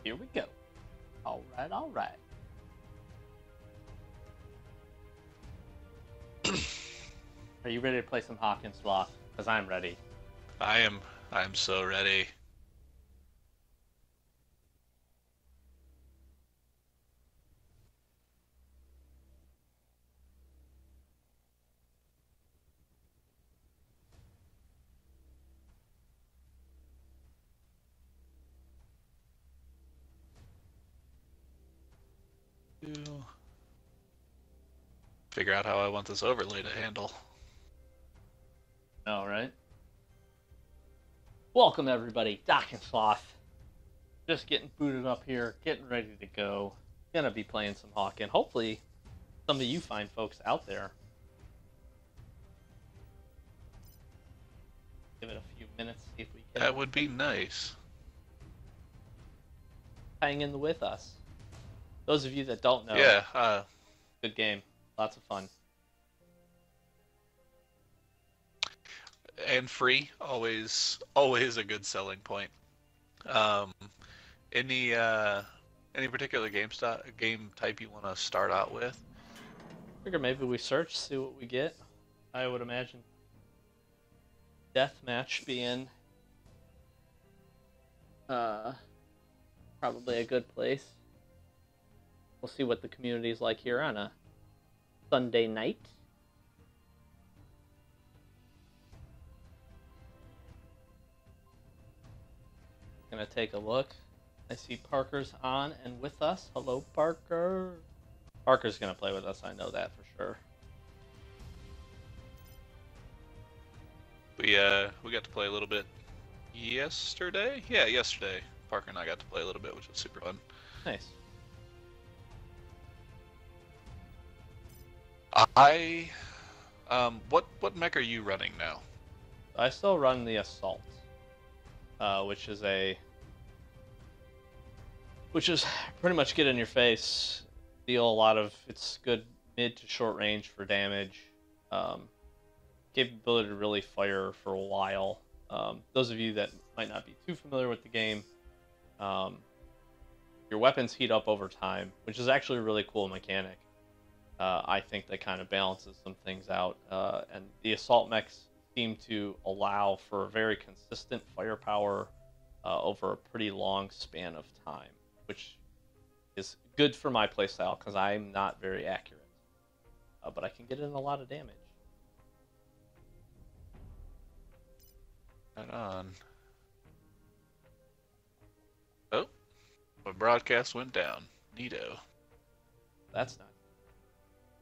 Here we go. All right, all right. Are you ready to play some Hawken Sloth? Because I'm ready. I'm so ready. Figure out how I want this overlay to handle. All right. Welcome, everybody. Doc and Sloth. Just getting booted up here, getting ready to go. Gonna be playing some Hawken. Hopefully, some of you fine folks out there. Give it a few minutes, see if we can. That would be nice. Hang in with us. Those of you that don't know, Yeah, good game. Lots of fun. and free, always a good selling point. Um, any particular game type you want to start out with? Figure maybe we search, see what we get. I would imagine deathmatch being probably a good place. We'll see what the community is like here on a Sunday night. Gonna take a look. I see Parker's on and with us. Hello, Parker. Parker's gonna play with us. I know that for sure. We got to play a little bit yesterday. Yeah, yesterday. Parker and I got to play a little bit, which was super fun. Nice. What mech are you running now? I still run the assault, which is pretty much get in your face, deal a lot of. It's good mid to short range for damage. Capability to really fire for a while. Those of you that might not be too familiar with the game, your weapons heat up over time, which is actually a really cool mechanic. I think that kind of balances some things out, and the assault mechs seem to allow for very consistent firepower over a pretty long span of time, which is good for my playstyle because I'm not very accurate, but I can get in a lot of damage. Right on. Oh, my broadcast went down. Neato. That's nice.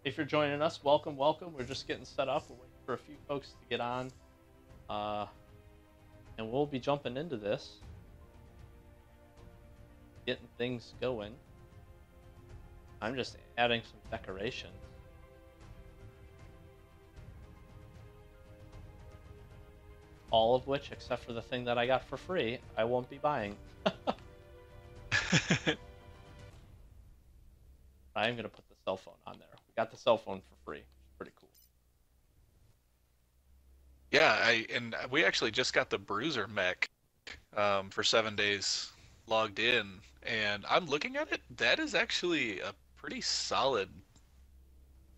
If you're joining us, welcome, welcome. We're just getting set up. We're waiting for a few folks to get on, and we'll be jumping into this, getting things going. I'm just adding some decorations. All of which, except for the thing that I got for free, I won't be buying. I am going to put the cell phone on there. We got the cell phone for free. It's pretty cool. Yeah, we actually just got the Bruiser mech for 7 days logged in, and I'm looking at it. That is actually a pretty solid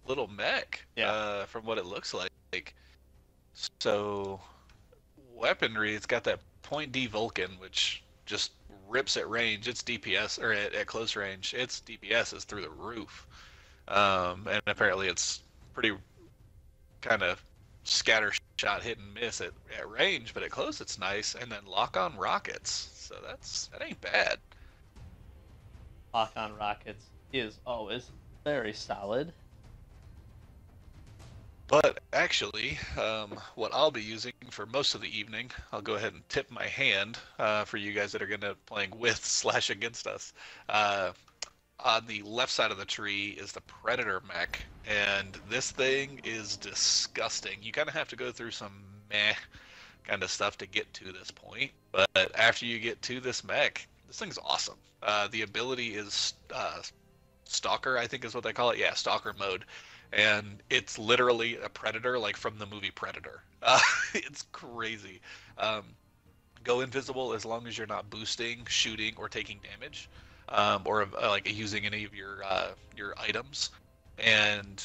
little mech, Yeah. from what it looks like. So, weaponry, it's got that point D Vulcan, which just rips at range. Its DPS, or at close range, its DPS is through the roof. And apparently it's pretty kind of scatter shot hit and miss at range, but at close it's nice. And then lock on rockets, so that ain't bad. Lock on rockets is always very solid. But actually, what I'll be using for most of the evening, I'll go ahead and tip my hand for you guys that are going to playing with / against us. On the left side of the tree is the Predator mech, and this thing is disgusting. You kind of have to go through some meh kind of stuff to get to this point, but after you get to this mech, this thing's awesome. The ability is Stalker, I think is what they call it. Yeah, Stalker mode. And it's literally a predator, like from the movie Predator. It's crazy. go invisible as long as you're not boosting, shooting, or taking damage, or like using any of your items. And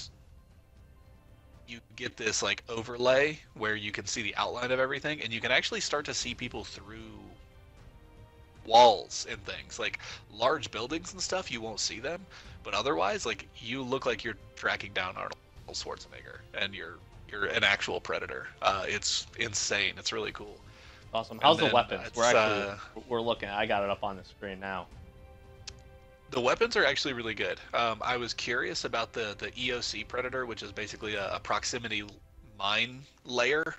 you get this like overlay where you can see the outline of everything, and you can actually start to see people through walls and things. Like large buildings and stuff, you won't see them, but otherwise, like you look like you're tracking down Arnold Schwarzenegger, and you're an actual predator. It's insane. It's really cool. Awesome. How's the weapons? We're looking. I got it up on the screen now. The weapons are actually really good. I was curious about the EOC Predator, which is basically a proximity mine layer,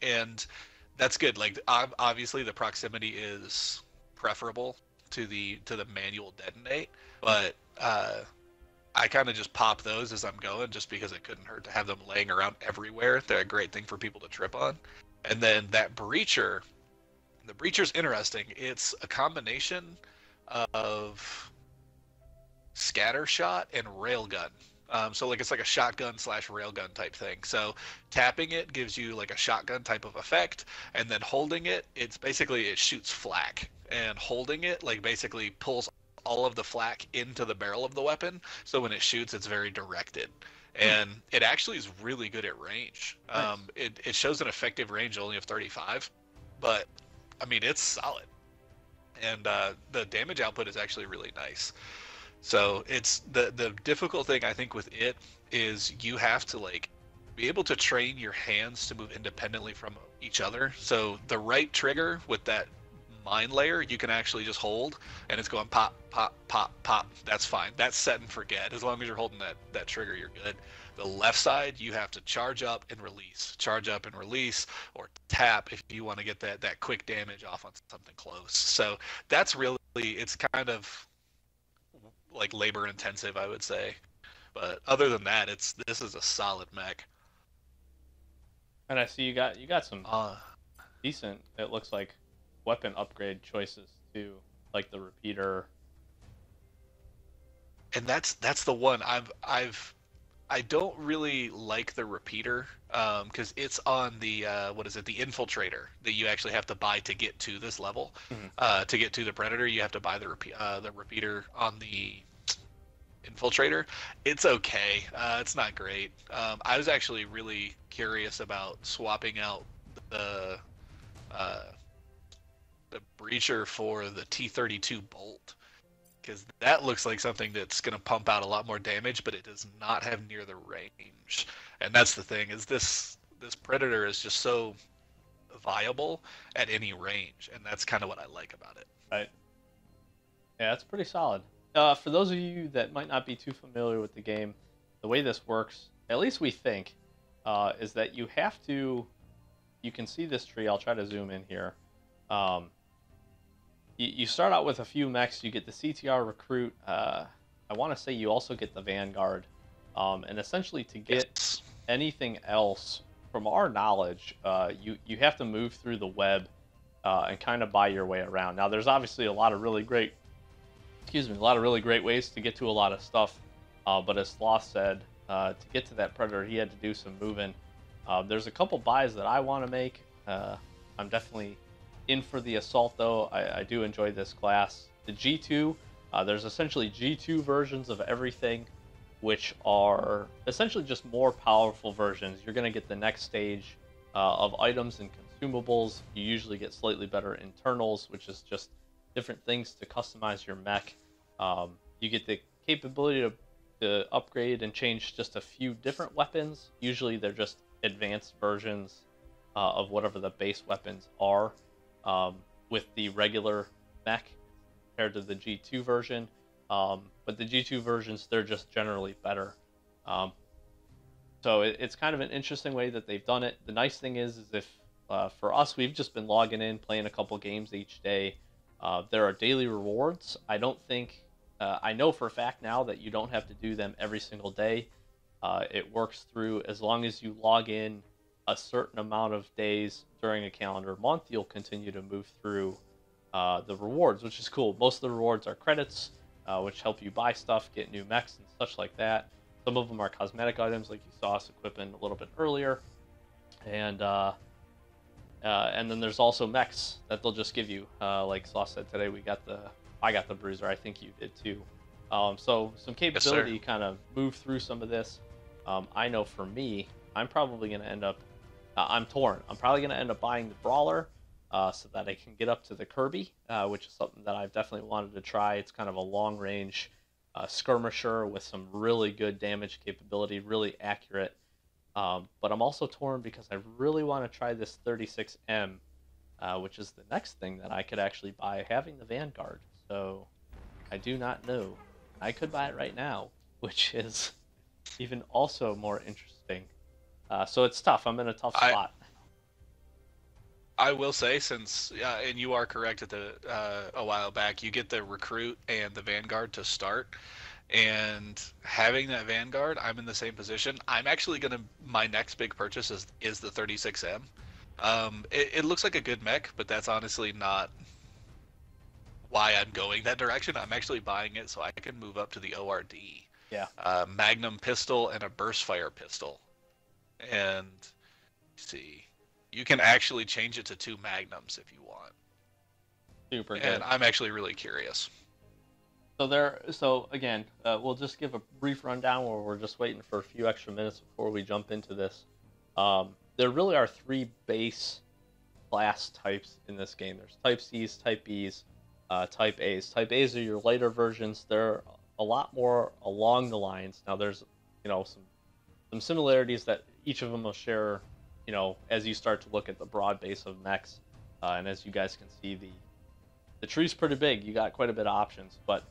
and that's good. Like obviously the proximity is preferable to the manual detonate, but I kind of just pop those as I'm going, just because it couldn't hurt to have them laying around everywhere. They're a great thing for people to trip on. And then that breacher, the breacher's interesting. It's a combination of scatter shot and railgun. So like it's like a shotgun / railgun type thing. So tapping it gives you like a shotgun type of effect, and then holding it, it's basically it shoots flak, and holding it like basically pulls all of the flak into the barrel of the weapon. So when it shoots, it's very directed, and it actually is really good at range. Nice. It shows an effective range only of 35, but I mean it's solid, and the damage output is actually really nice. So it's the difficult thing I think with it is you have to like be able to train your hands to move independently from each other. So the right trigger with that mine layer, you can actually just hold, and it's going pop, pop, pop, pop. That's fine. That's set and forget. As long as you're holding that trigger, you're good. The left side, you have to charge up and release, or tap if you want to get that quick damage off on something close. So that's really, it's kind of like labor intensive, I would say, but other than that, this is a solid mech. And I see you got some decent, it looks like, weapon upgrade choices too, like the repeater. And that's the one I don't really like the repeater, because it's on the what is it, the infiltrator that you actually have to buy to get to this level. To get to the predator, you have to buy the repeater on the infiltrator. It's okay. It's not great. I was actually really curious about swapping out the breacher for the T-32 bolt, because that looks like something that's going to pump out a lot more damage, but it does not have near the range. And that's the thing, is this predator is just so viable at any range, and that's kind of what I like about it. Right. Yeah, that's pretty solid. For those of you that might not be too familiar with the game, the way this works, at least we think, is that you have to, you can see this tree, I'll try to zoom in here. You start out with a few mechs. You get the CTR recruit. I want to say you also get the Vanguard. And essentially to get anything else, from our knowledge, you have to move through the web and kind of buy your way around. Now, there's obviously a lot of really great ways to get to a lot of stuff. But as Sloth said, to get to that predator, he had to do some moving. There's a couple buys that I want to make. I'm definitely in for the assault, though. I do enjoy this class. The G2, there's essentially G2 versions of everything, which are essentially just more powerful versions. You're going to get the next stage of items and consumables. You usually get slightly better internals, which is just different things to customize your mech. You get the capability to upgrade and change just a few different weapons. Usually they're just advanced versions of whatever the base weapons are. With the regular mech compared to the G2 version. But the G2 versions, they're just generally better. So it's kind of an interesting way that they've done it. The nice thing is if for us, we've just been logging in, playing a couple games each day. There are daily rewards. I don't think, I know for a fact now that you don't have to do them every single day. It works through, as long as you log in a certain amount of days during a calendar month, you'll continue to move through the rewards, which is cool. Most of the rewards are credits, which help you buy stuff, get new mechs and such like that. Some of them are cosmetic items, like you saw us equipping a little bit earlier. And And then there's also mechs that they'll just give you. Like Sloth said today, I got the Bruiser. I think you did too. So some capability Yes, kind of move through some of this. I know for me, I'm probably going to end up. I'm torn. I'm probably going to end up buying the Brawler so that I can get up to the Kirby, which is something that I've definitely wanted to try. It's kind of a long range skirmisher with some really good damage capability, really accurate. But I'm also torn because I really want to try this 36M, which is the next thing that I could actually buy having the Vanguard. So I do not know. I could buy it right now, which is even also more interesting. So it's tough. I'm in a tough I spot. I will say, since and you are correct at the a while back, you get the recruit and the Vanguard to start, and having that Vanguard, I'm in the same position. I'm actually gonna my next big purchase is the 36M. It looks like a good mech, but that's honestly not why I'm going that direction. I'm actually buying it so I can move up to the ORD, Yeah, Magnum pistol and a burst fire pistol, and see, you can actually change it to 2 Magnums if you want. super And good. I'm actually really curious. So again, we'll just give a brief rundown where we're just waiting for a few extra minutes before we jump into this. There really are three base class types in this game. There's Type C's, Type B's, Type A's. Type A's are your lighter versions. They're a lot more along the lines. Now there's some similarities that each of them will share. As you start to look at the broad base of mechs, and as you guys can see, the tree's pretty big. You got quite a bit of options, but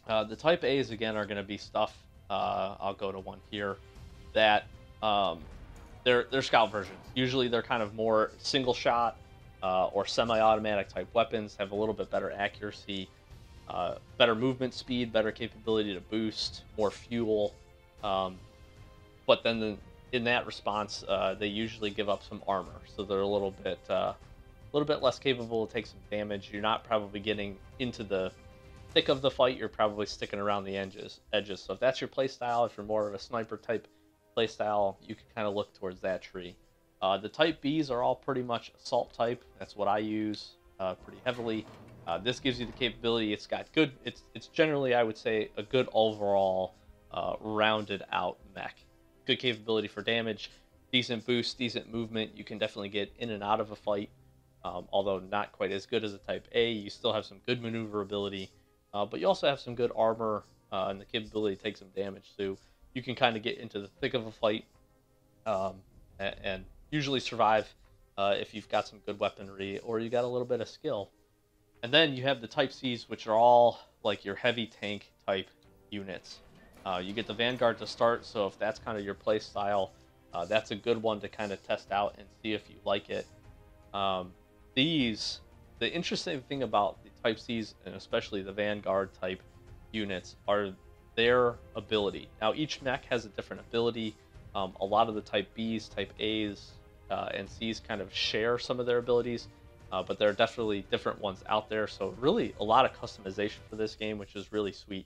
the Type A's again are going to be stuff. I'll go to one here that they're scout versions. Usually they're kind of more single shot or semi-automatic type weapons. Have a little bit better accuracy, better movement speed, better capability to boost, more fuel. But then in that response, they usually give up some armor, so they're a little bit less capable to take some damage. You're not probably getting into the thick of the fight. You're probably sticking around the edges. So if that's your playstyle, if you're more of a sniper type playstyle, you can kind of look towards that tree. The Type Bs are all pretty much assault type. That's what I use pretty heavily. This gives you the capability. It's got good. It's generally, I would say, a good overall rounded out mech. Good capability for damage, decent boost, decent movement. You can definitely get in and out of a fight. Although not quite as good as a Type A, you still have some good maneuverability, but you also have some good armor and the capability to take some damage. So you can kind of get into the thick of a fight and usually survive if you've got some good weaponry or you got a little bit of skill. And then you have the Type Cs, which are all like your heavy tank type units. You get the Vanguard to start, so if that's kind of your play style, that's a good one to kind of test out and see if you like it. The interesting thing about the Type Cs, and especially the Vanguard type units, are their ability. Now, each mech has a different ability. A lot of the Type Bs, Type As, and Cs kind of share some of their abilities, but there are definitely different ones out there. So really a lot of customization for this game, which is really sweet.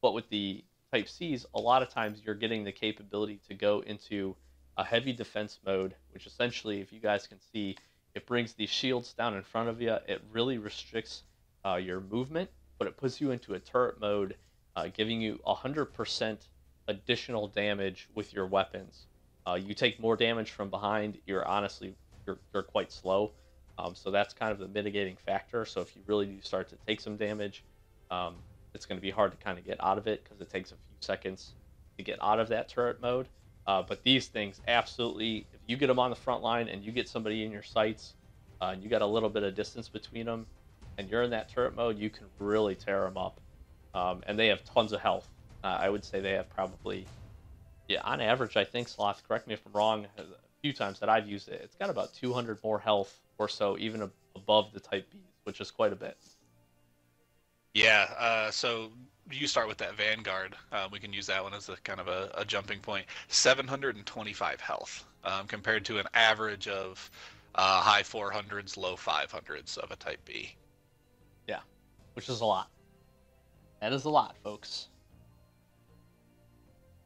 But with the Type Cs, a lot of times you're getting the capability to go into a heavy defense mode, which essentially, if you guys can see, it brings these shields down in front of you. It really restricts your movement, but it puts you into a turret mode, giving you 100% additional damage with your weapons. You take more damage from behind. You're quite slow, so that's kind of the mitigating factor. So if you really do start to take some damage, it's going to be hard to kind of get out of it because it takes a few seconds to get out of that turret mode. But these things, absolutely, if you get them on the front line and you get somebody in your sights, and you got a little bit of distance between them, and you're in that turret mode, you can really tear them up. And they have tons of health. I would say they have probably, yeah, on average, I think, Sloth, correct me if I'm wrong, a few times that I've used it, it's got about 200 more health or so, even above the Type Bs, which is quite a bit. Yeah, so you start with that Vanguard. We can use that one as a kind of a jumping point. 725 health, compared to an average of high 400s, low 500s of a Type B. Yeah, which is a lot. That is a lot, folks.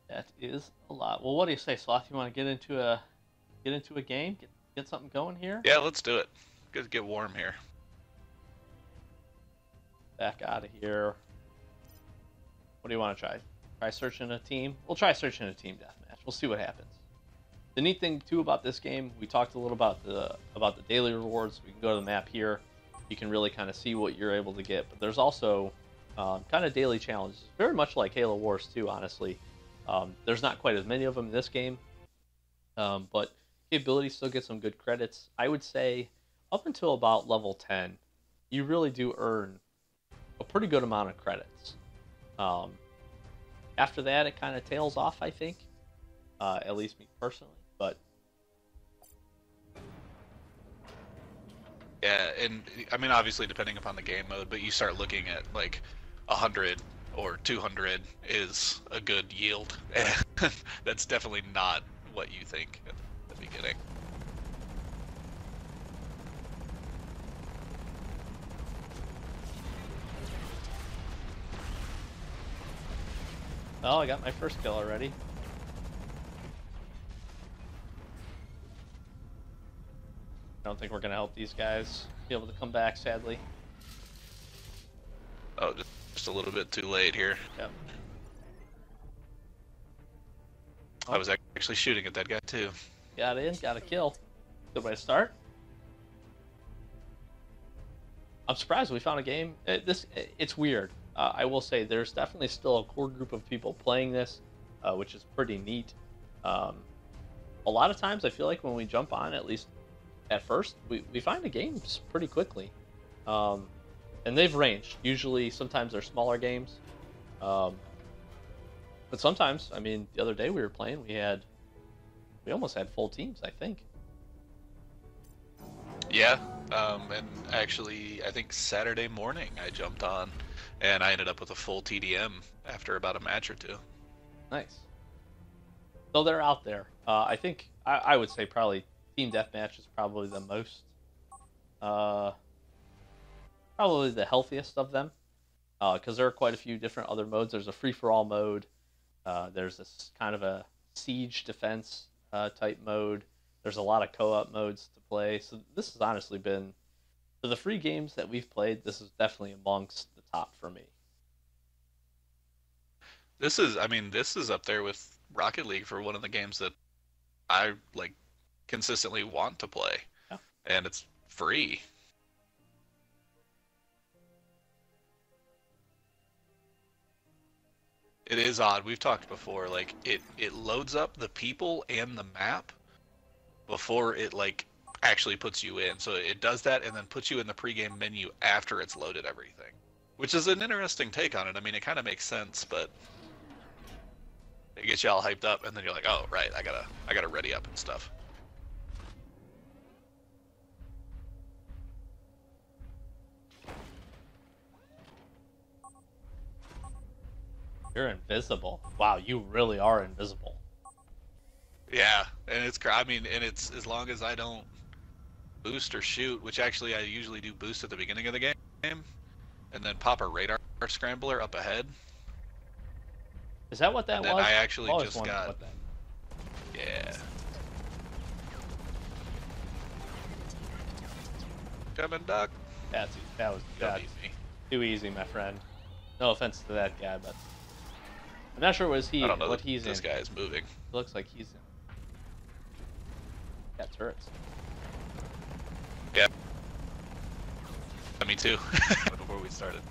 That is a lot. Well, what do you say, Sloth? You want to get into a game? Get something going here. Yeah, let's do it. Get warm here. Back out of here. What do you want to try? Try searching a team? We'll try searching a team deathmatch. We'll see what happens. The neat thing too about this game, we talked a little about the daily rewards. We can go to the map here. You can really kind of see what you're able to get. But there's also kind of daily challenges, very much like Halo Wars 2, honestly. There's not quite as many of them in this game, but the ability still get some good credits. I would say up until about level 10, you really do earn a pretty good amount of credits. After that, it kind of tails off, I think, at least me personally. But yeah, and I mean, obviously depending upon the game mode, but you start looking at like 100 or 200 is a good yield, and that's definitely not what you think at the beginning. oh, I got my first kill already. I don't think we're gonna help these guys be able to come back, sadly. Oh, just a little bit too late here. Yep. I was actually shooting at that guy too. Got in, got a kill. Good way to start. I'm surprised we found a game. It's weird. I will say there's definitely still a core group of people playing this, which is pretty neat. A lot of times I feel like when we jump on, at least at first, we find the games pretty quickly. And they've ranged. Usually, sometimes they're smaller games. But sometimes, I mean, the other day we were playing, we almost had full teams, I think. Yeah, and actually, I think Saturday morning I jumped on, and I ended up with a full TDM after about a match or two. Nice. So they're out there. I think I would say probably Team Deathmatch is probably the most, probably the healthiest of them, because there are quite a few different other modes. There's a free-for-all mode. There's this kind of a siege defense type mode. There's a lot of co-op modes to play. So this has honestly been, for the free games that we've played, this is definitely amongst the top for me. This is up there with Rocket League for one of the games that I like consistently want to play. Yeah. And it's free. It is odd. We've talked before, like it loads up the people and the map before it like actually puts you in. So it does that and then puts you in the pregame menu after it's loaded everything, which is an interesting take on it. I mean, it kind of makes sense, but it gets you all hyped up, and then you're like, oh right, I gotta ready up and stuff. You're invisible. Wow, you really are invisible. Yeah, and it's as long as I don't boost or shoot, which actually I usually do boost at the beginning of the game, and then pop a radar scrambler up ahead. Is that what that and then was? I actually Always just wondered got. what that... Yeah. Coming, Doc. that was Don't need me. too easy, my friend. No offense to that guy, but I'm not sure what I don't know what he's this in. guy is moving. It looks like he's in. Got turrets. Yeah. Me too. Before we started.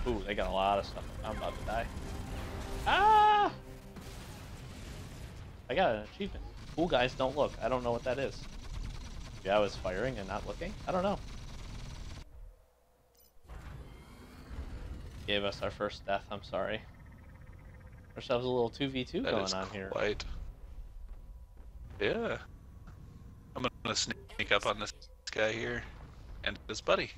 Ooh, they got a lot of stuff. I'm about to die. Ah! I got an achievement. Cool guys don't look. I don't know what that is. Yeah, I was firing and not looking? I don't know. Gave us our first death, I'm sorry. Ourselves a little 2v2 That going is on here. quite. Yeah. I'm gonna sneak up on this guy here and his buddy.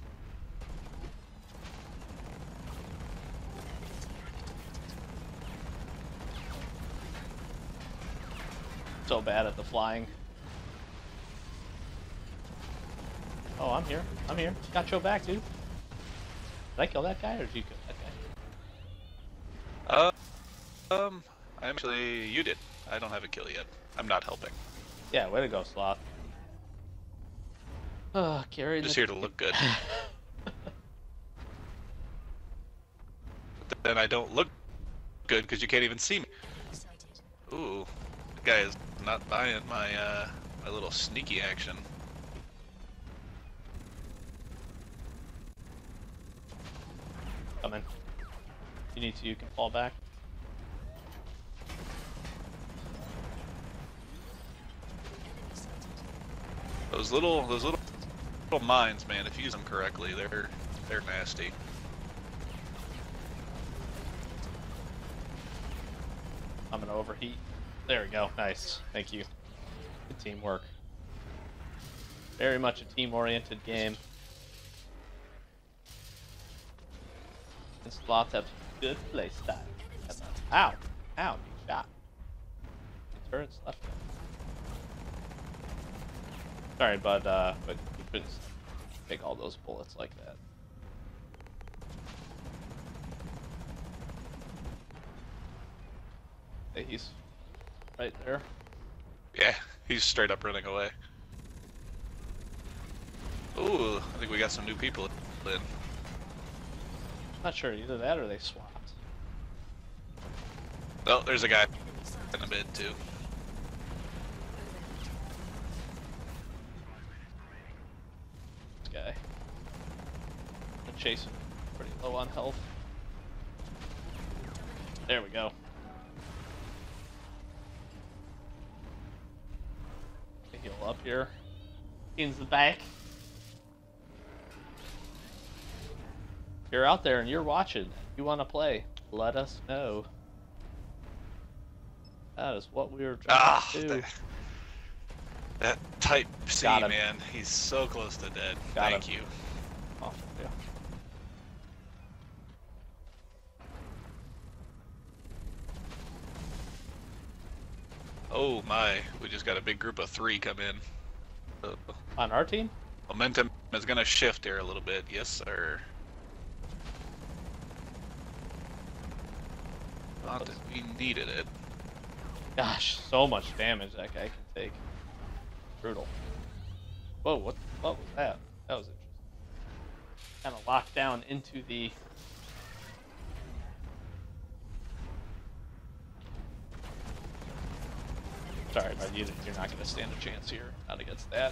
So bad at the flying. Oh, I'm here. I'm here. Got your back, dude. Did I kill that guy or did you kill that guy? Actually, you did. I don't have a kill yet. I'm not helping. Yeah, way to go, Sloth. Carrying Just the here to look good. But then I don't look good because you can't even see me. Ooh, the guy is not buying my my little sneaky action. Come in. If you need to, you can fall back. Those little mines, man. If you use them correctly, they're nasty. I'm gonna overheat. There we go. Nice. Thank you. Good teamwork. Very much a team-oriented game. And Sloth have good play style. Ow! Ow! He shot. The turret's left. Sorry, bud. But you couldn't take all those bullets like that. Hey, he's right there. Yeah, he's straight up running away. Ooh, I think we got some new people in. Not sure, either that or they swapped. Oh, there's a guy in the mid too. This guy. I'm chasing pretty low on health. There we go. Heal up here. Into the back. If you're out there and you're watching, you want to play, let us know. That is what we were trying to do. That type C, Got him. man. He's so close to dead. Got Thank him. you. Oh, yeah. Oh my, we just got a big group of 3 come in. On our team? Momentum is gonna shift here a little bit. Yes, sir. Not that we needed it. Gosh, so much damage that guy can take. Brutal. Whoa, what was that? That was interesting. Kind of locked down into the... Sorry, but you're not going to stand a chance here. Not against that.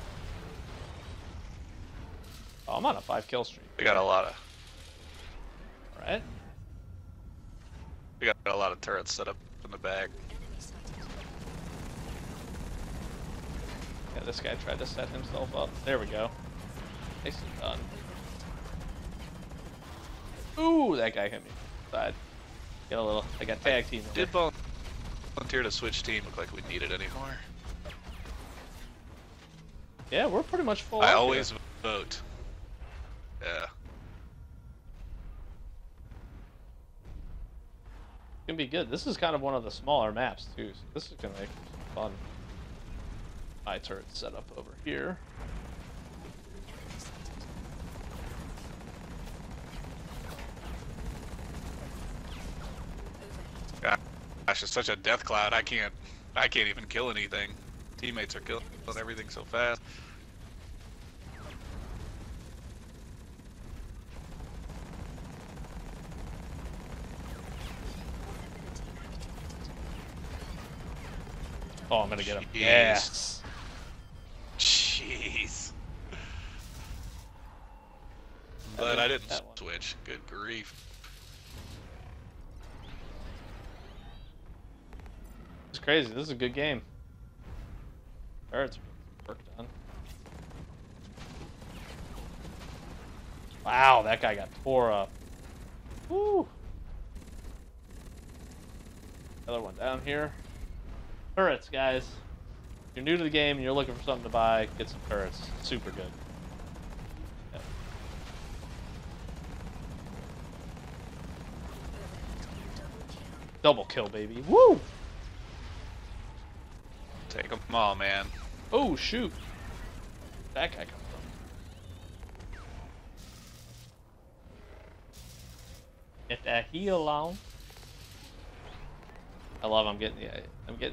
Oh, I'm on a 5-kill streak. We got a lot of turrets set up in the back. Yeah, this guy tried to set himself up. There we go. Nicely done. Ooh, that guy hit me. Side. Get a little. I got tag team. Did volunteer to switch team. Look like we need it anymore. Yeah, we're pretty much full. I up always here. vote. Yeah. It's gonna be good. This is kind of one of the smaller maps too, so this is gonna make fun. My turret set up over here. Gosh, it's such a death cloud. I can't even kill anything. Teammates are killing everything so fast. Oh, I'm gonna get him. Jeez. Yes. Jeez. But I didn't switch. Good grief. It's crazy. This is a good game. Turrets work done. Wow, that guy got tore up. Woo. Another one down here. Turrets, guys. If you're new to the game and you're looking for something to buy, get some turrets. Super good. Yeah. Double kill, baby. Woo! Take them all, man. Oh, shoot. That guy come from. Get that heal on. I love I'm getting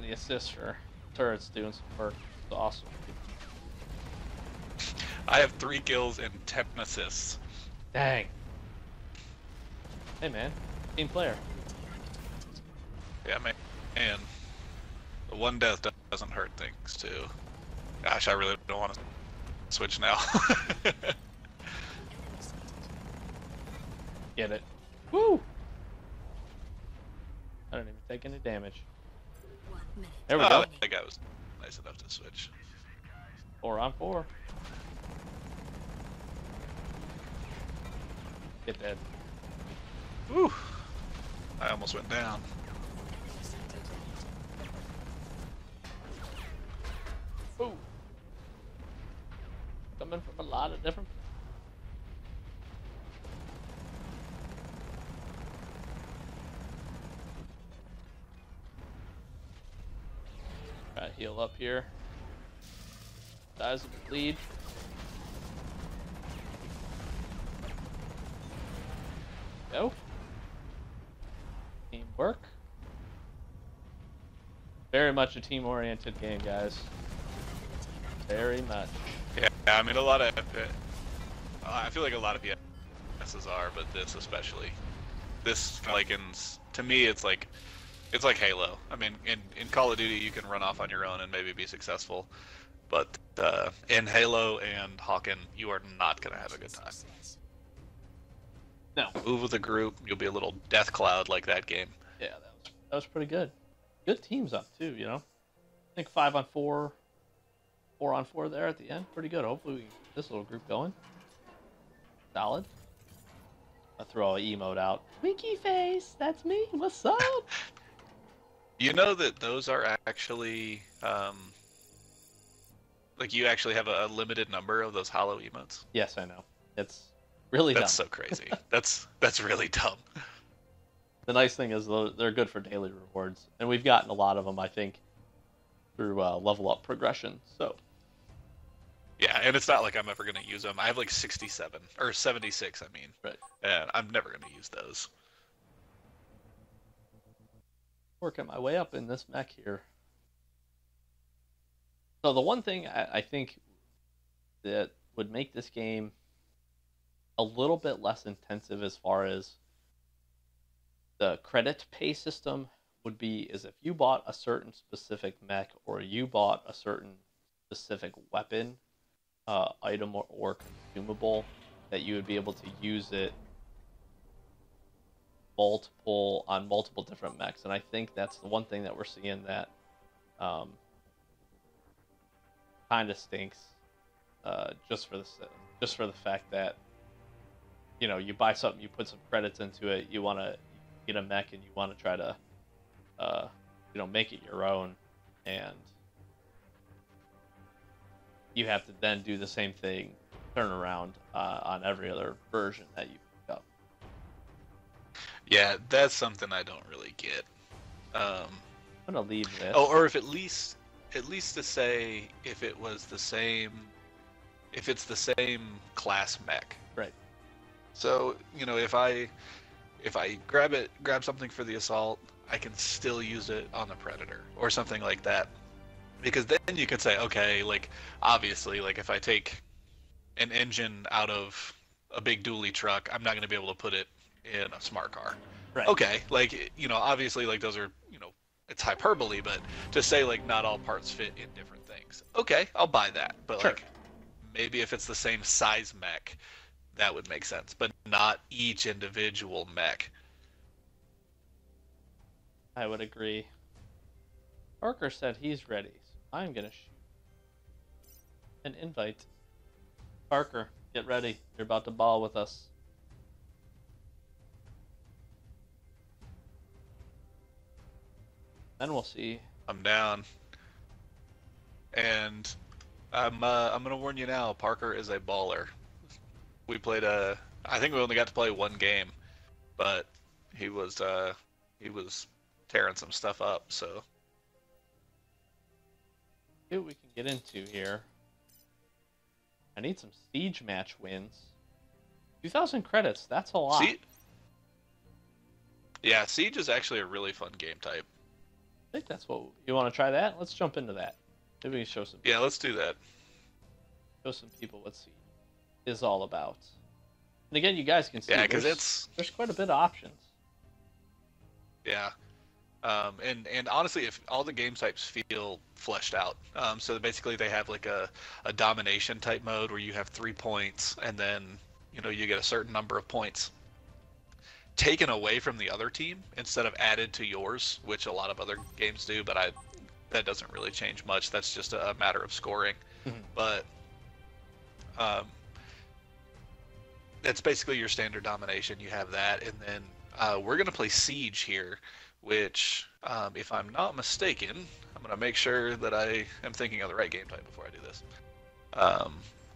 the assist for turrets doing some work. It's awesome. I have 3 kills and 10 assists. Dang. Hey man, team player. Yeah, man. And the one death doesn't hurt things too. Gosh, I really don't want to switch now. Get it. Woo! I don't even take any damage. There we go. That guy was nice enough to switch. 4 on 4. Get dead. Woo! I almost went down. Ooh. Coming from a lot of different. Try to heal up here. Dies with the bleed. Go. Teamwork. Very much a team-oriented game, guys. Very much. Yeah, I mean a lot of. I feel like a lot of PSs are, but this especially. This likens to me. It's like Halo. I mean, in Call of Duty, you can run off on your own and maybe be successful, but in Halo and Hawken, you are not gonna have a good time. No. Move with a group, you'll be a little death cloud like that game. Yeah, that was pretty good. Good teams up too, you know. I think 5 on 4, 4 on 4 there at the end. Pretty good. Hopefully we can get this little group going. Solid. I'll throw an emote out. Winky face, that's me. What's up? You know that those are actually like you actually have a limited number of those hollow emotes. Yes, I know. It's really That's dumb. so crazy. That's really dumb. The nice thing is they're good for daily rewards, and we've gotten a lot of them, I think, through level up progression. So Yeah, and it's not like I'm ever going to use them. I have like 67 or 76, I mean. right. And I'm never going to use those. Working my way up in this mech here. So the one thing I think that would make this game a little bit less intensive as far as the credit pay system would be is if you bought a certain specific mech or you bought a certain specific weapon, item or consumable, that you would be able to use it on multiple different mechs. And I think that's the one thing that we're seeing that kind of stinks, just for the fact that, you know, you buy something, you put some credits into it, you want to get a mech and you want to try to make it your own, and you have to then do the same thing, turn around on every other version that you pick up. Yeah, that's something I don't really get. I'm gonna leave this. Oh, or if at least to say if it's the same class mech. Right. So, you know, if I grab something for the assault, I can still use it on the predator or something like that. Because then you could say, okay, like obviously, like if I take an engine out of a big dually truck, I'm not going to be able to put it in a smart car. Right. Okay, like, you know, obviously, like those are, you know, it's hyperbole, but to say like not all parts fit in different things. Okay, I'll buy that. But Sure. like maybe if it's the same size mech, that would make sense, but not each individual mech. I would agree. Parker said he's ready. So I'm gonna shoot an invite. Parker, get ready. You're about to ball with us. Then we'll see. I'm down. And I'm gonna warn you now, Parker is a baller. We played I think we only got to play one game, but he was tearing some stuff up, so See what we can get into here. I need some siege match wins. 2,000 credits, that's a lot. Yeah, Siege is actually a really fun game type. I think that's what you want to try that. Let's jump into that. Maybe we can Yeah, let's do that. show some people what Siege is all about. And again, you guys can see Yeah, because there's quite a bit of options. yeah. And honestly, if all the game types feel fleshed out, so basically they have like a domination type mode where you have 3 points, and then you get a certain number of points taken away from the other team instead of added to yours, which a lot of other games do. But that doesn't really change much. That's just a matter of scoring. But that's basically your standard domination. You have that, and then we're gonna play Siege here, which, if I'm not mistaken, I'm going to make sure that I am thinking of the right game type before I do this.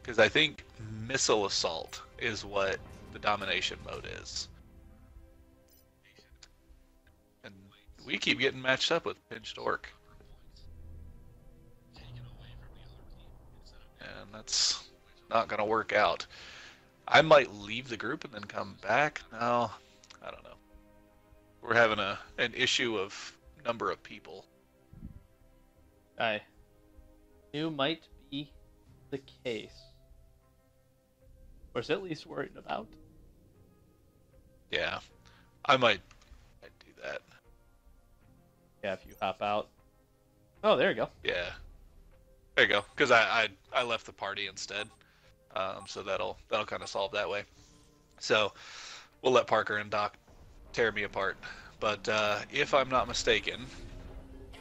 Because I think Missile Assault is what the domination mode is. And we keep getting matched up with Pinched Orc. And that's not going to work out. I might leave the group and then come back. No, I don't know. We're having an issue of number of people. You might be the case. Or is at least worried about. Yeah, I might do that. Yeah, if you hop out. Oh, there you go. Yeah, there you go. Because I left the party instead, so that'll kind of solve that way. So we'll let Parker and Doc tear me apart. But if I'm not mistaken,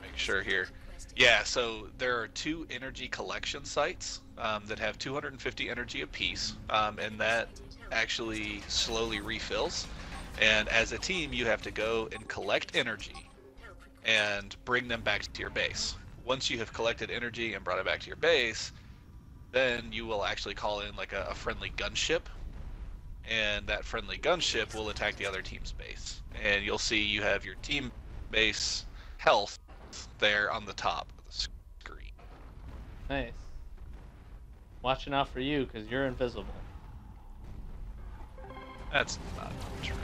make sure here. Yeah, so there are 2 energy collection sites that have 250 energy apiece, and that actually slowly refills. And as a team, you have to go and collect energy and bring them back to your base. Once you have collected energy and brought it back to your base, then you will actually call in like a friendly gunship, and that friendly gunship will attack the other team's base. And you'll see you have your team base health there on the top of the screen. Nice. Watching out for you because you're invisible. That's not true.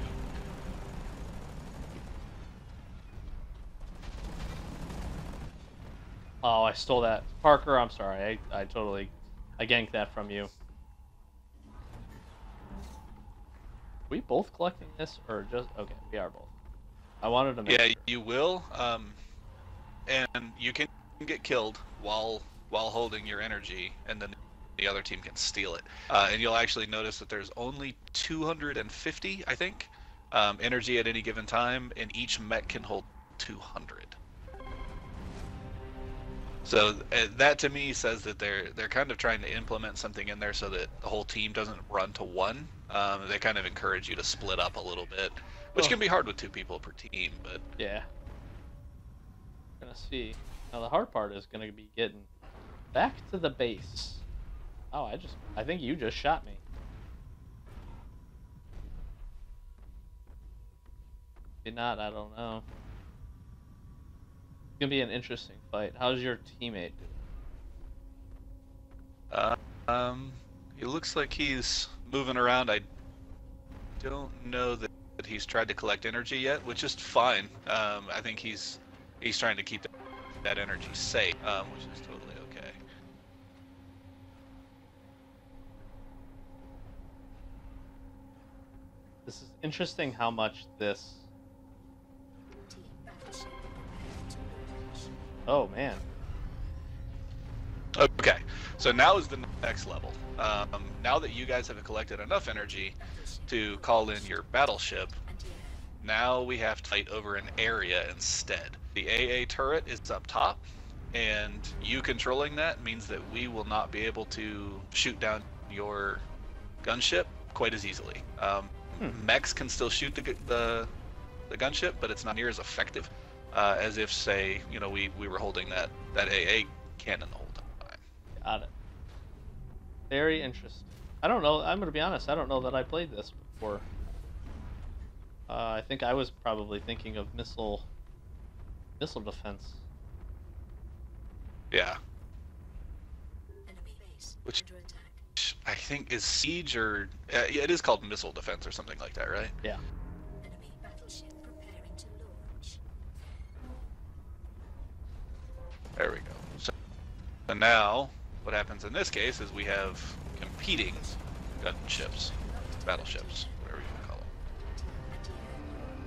Oh, I stole that. Parker, I'm sorry. I ganked that from you. We both collecting this, or just okay? We are both. I wanted to make. Yeah, you will. And you can get killed while holding your energy, and then the other team can steal it. And you'll actually notice that there's only 250, I think, energy at any given time, and each mech can hold 200. So that to me says that they're kind of trying to implement something in there so that the whole team doesn't run to one. They kind of encourage you to split up a little bit, which can be hard with 2 people per team. But yeah, we're gonna see. Now the hard part is gonna be getting back to the base. Oh, I think you just shot me. Did not. I don't know. It's gonna be an interesting fight. How's your teammate doing? He looks like he's moving around. I don't know that he's tried to collect energy yet, which is fine. I think he's trying to keep that energy safe, which is totally okay. This is interesting how much this. Oh man. Okay, so now is the next level. Now that you guys have collected enough energy to call in your battleship, now we have to fight over an area instead. The AA turret is up top, and you controlling that means that we will not be able to shoot down your gunship quite as easily. Mechs can still shoot the gunship, but it's not near as effective as if, say, we were holding that AA cannon the whole time. Got it. Very interesting. I don't know. I'm going to be honest. I don't know that I played this before. I think I was probably thinking of missile defense. Yeah. Which I think is siege or yeah, it is called missile defense or something like that, right? Yeah. Enemy battleship preparing to launch. There we go. So And now, what happens in this case is we have competing gunships, battleships, whatever you want to call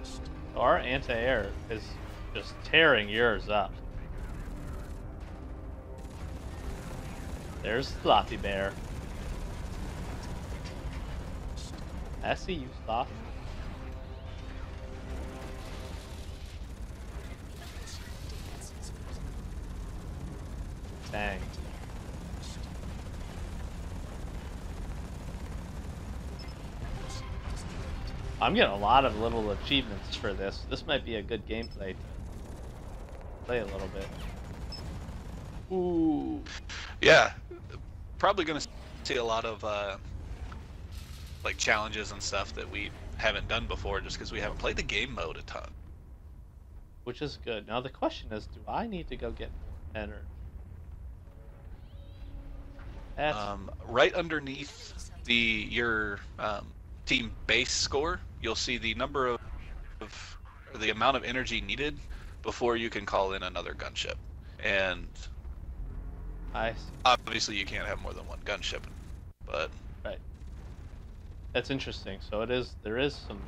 them. Our anti-air is just tearing yours up. There's Sloppy Bear. I see you, Sloth. Dang. I'm getting a lot of little achievements for this. This might be a good gameplay to play a little bit. Ooh. Yeah, probably going to see a lot of like challenges and stuff that we haven't done before just because we haven't played the game mode a ton. Which is good. Now the question is, do I need to go get more energy? Right underneath your team base score, you'll see the number of or the amount of energy needed before you can call in another gunship. And I see. obviously you can't have more than one gunship, but Right. That's interesting. So there is some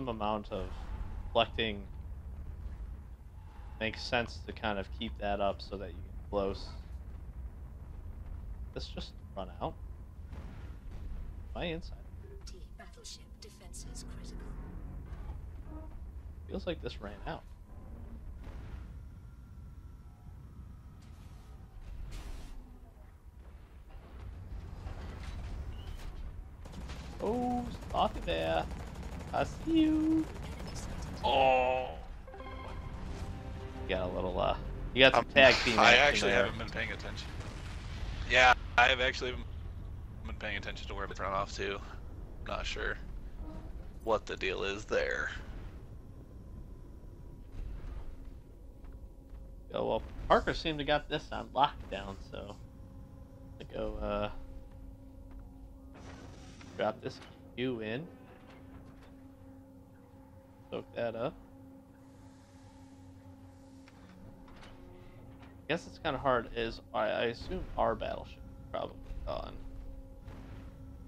amount of collecting. Makes sense to kind of keep that up so that you can close. Let's just run out. My inside. Battleship defenses critical. Feels like this ran out. Oh, Sloppy Bear. I see you. oh, You got a little, you got some tag team I action actually there. haven't been paying attention. Yeah, I have actually been paying attention to where it's run off to. Not sure what the deal is there. Oh, well, Parker seemed to got this on lockdown, so I go, drop this Q in. Soak that up. I guess it's kind of hard. I assume our battleship is probably gone.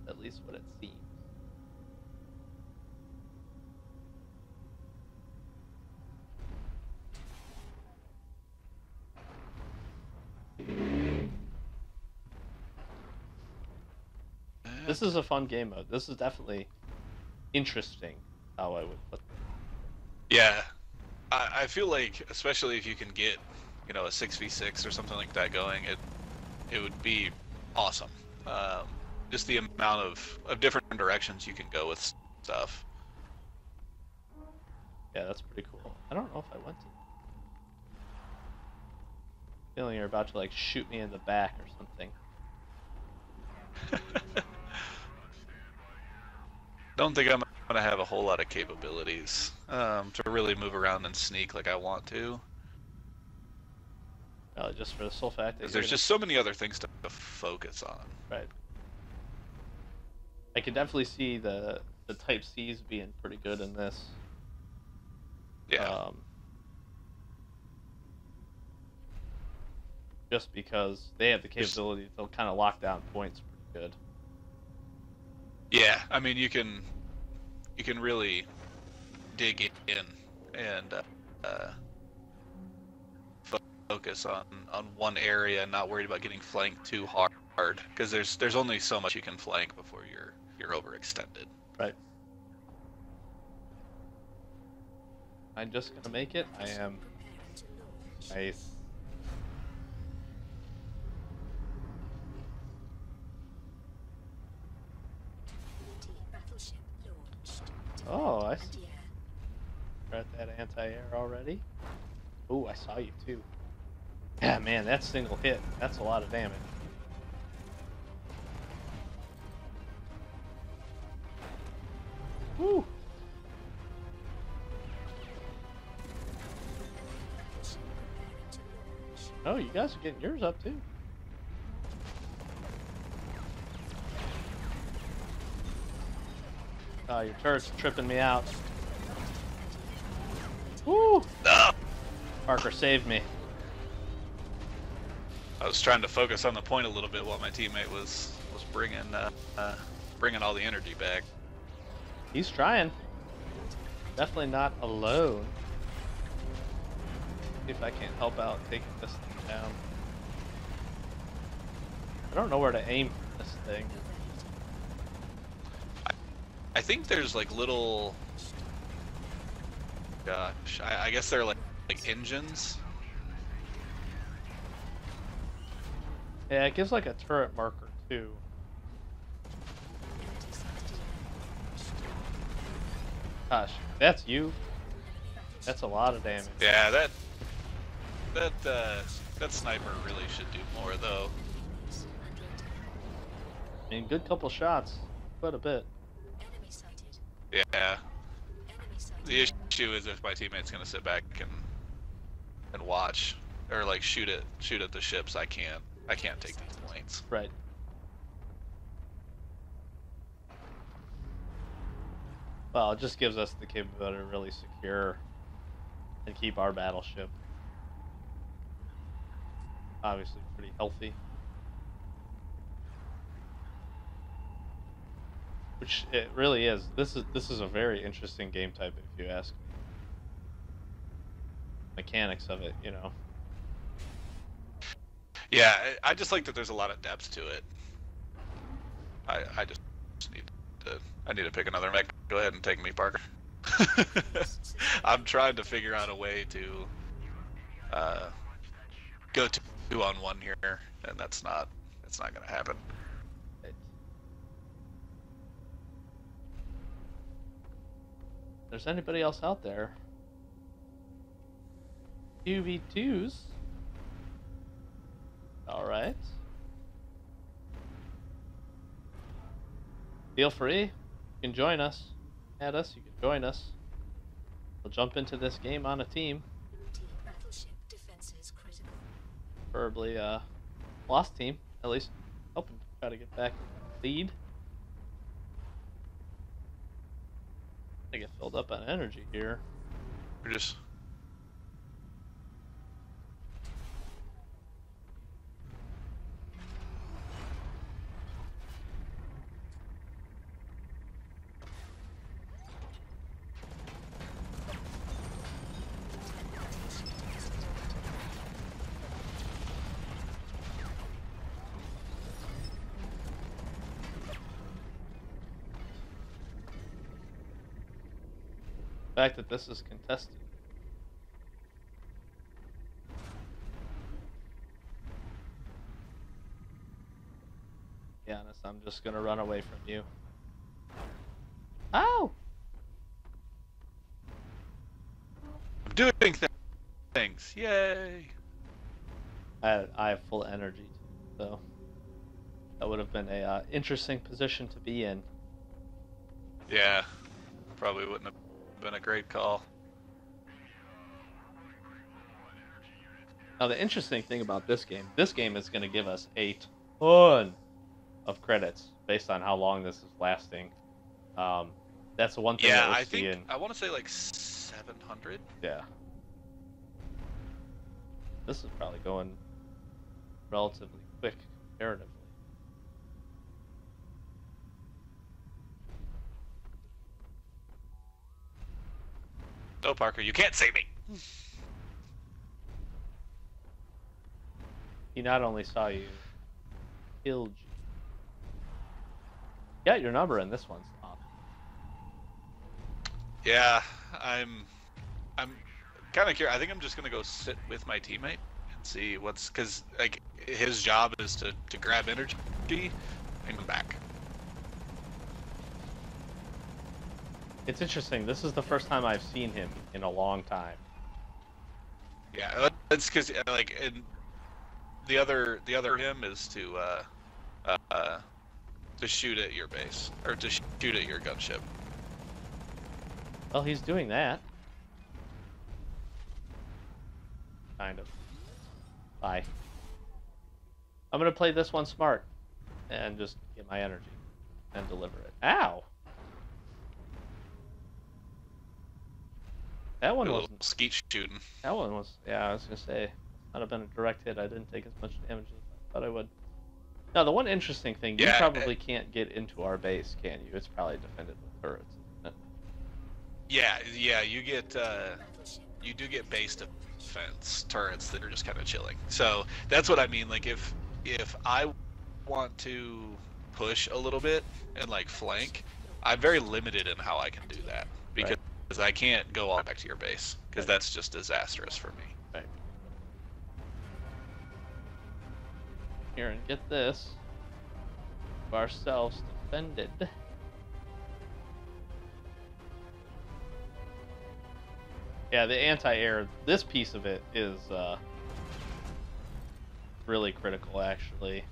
At least what it seems. This is a fun game mode. This is definitely interesting, how I would put it. Yeah, I feel like, especially if you can get, a 6v6 or something like that going, it would be awesome. Just the amount of different directions you can go with stuff. Yeah, that's pretty cool. I don't know if I went to. Feeling you're about to like shoot me in the back or something. Don't think I'm gonna have a whole lot of capabilities to really move around and sneak like I want to. Just for the sole fact that Because there's just so many other things to focus on. right. I could definitely see the Type C's being pretty good in this. Yeah. Just because they have the capability to kind of lock down points pretty good. Yeah, I mean you can really dig in and focus on one area and not worried about getting flanked too hard because there's only so much you can flank before you're overextended. Right. I'm just gonna make it. I am. Preparing to launch. Nice. Battleship launched. Oh, I see. Anti-air. We're at that anti-air already. Oh, I saw you too. Yeah, man, that single hit. That's a lot of damage. Woo! Battleship preparing to launch. Oh, you guys are getting yours up too. Oh, your turret's tripping me out. Woo! Ah! Parker saved me. I was trying to focus on the point a little bit while my teammate was bringing all the energy back. He's trying. Definitely not alone. See if I can't help out taking this thing down. I don't know where to aim for this thing. I think there's like little. Gosh, I guess they're like engines. Yeah, it gives like a turret marker too. Gosh, that's you. That's a lot of damage. Yeah, that sniper really should do more though. I mean, good couple shots, quite a bit. Enemy sighted. Yeah. Enemy sighted. The issue is if my teammate's gonna sit back and watch or like shoot at the ships, I can't take these points. Right. Well, it just gives us the capability to really secure and keep our battleship obviously pretty healthy. Which it really is. This is a very interesting game type, if you ask me. Mechanics of it, you know. Yeah, I just like that there's a lot of depth to it. I just need to pick another mech. Go ahead and take me, Parker. I'm trying to figure out a way to go 2-on-1 here, and it's not gonna happen. Right. If there's anybody else out there? 2v2s. Alright. Feel free. You can join us. Add us, you can join us. We'll jump into this game on a team. Team battleship defenses critical. Preferably lost team. At least hoping to try to get back lead. I get filled up on energy here. We're just The fact that this is contested. To be honest, I'm just gonna run away from you. Ow! I'm doing things. Yay! I have full energy, so that would have been a interesting position to be in. Yeah, probably wouldn't have been a great call. Now the interesting thing about this game is going to give us a ton of credits based on how long this is lasting. That's the one thing that Yeah, we're I think seeing. I want to say like 700. Yeah. This is probably going relatively quick comparatively. No, Parker, you can't save me. He not only saw you, killed you. Got your number in this one, Stop. Yeah, I'm kind of curious. I think I'm just gonna go sit with my teammate and see what's, because like his job is to grab energy and come back. It's interesting. This is the first time I've seen him in a long time. Yeah, that's because like the other him is to shoot at your base or to shoot at your gunship. Well, he's doing that. Kind of. Bye. I'm gonna play this one smart and just get my energy and deliver it. Ow! That one A wasn't. little skeet shooting. That one was. Yeah, I was gonna say. Might have been a direct hit. I didn't take as much damage as I thought I would. Now, the one interesting thing, you Yeah. probably can't get into our base, can you? It's probably defended with turrets. Isn't it? Yeah, you get you do get base defense turrets that are just kind of chilling. So that's what I mean. Like if I want to push a little bit and like flank, I'm very limited in how I can do that because I can't go all back to your base because that's just disastrous for me. Right. Here, and get this. Keep ourselves defended. Yeah, the anti-air, this piece of it is really critical, actually.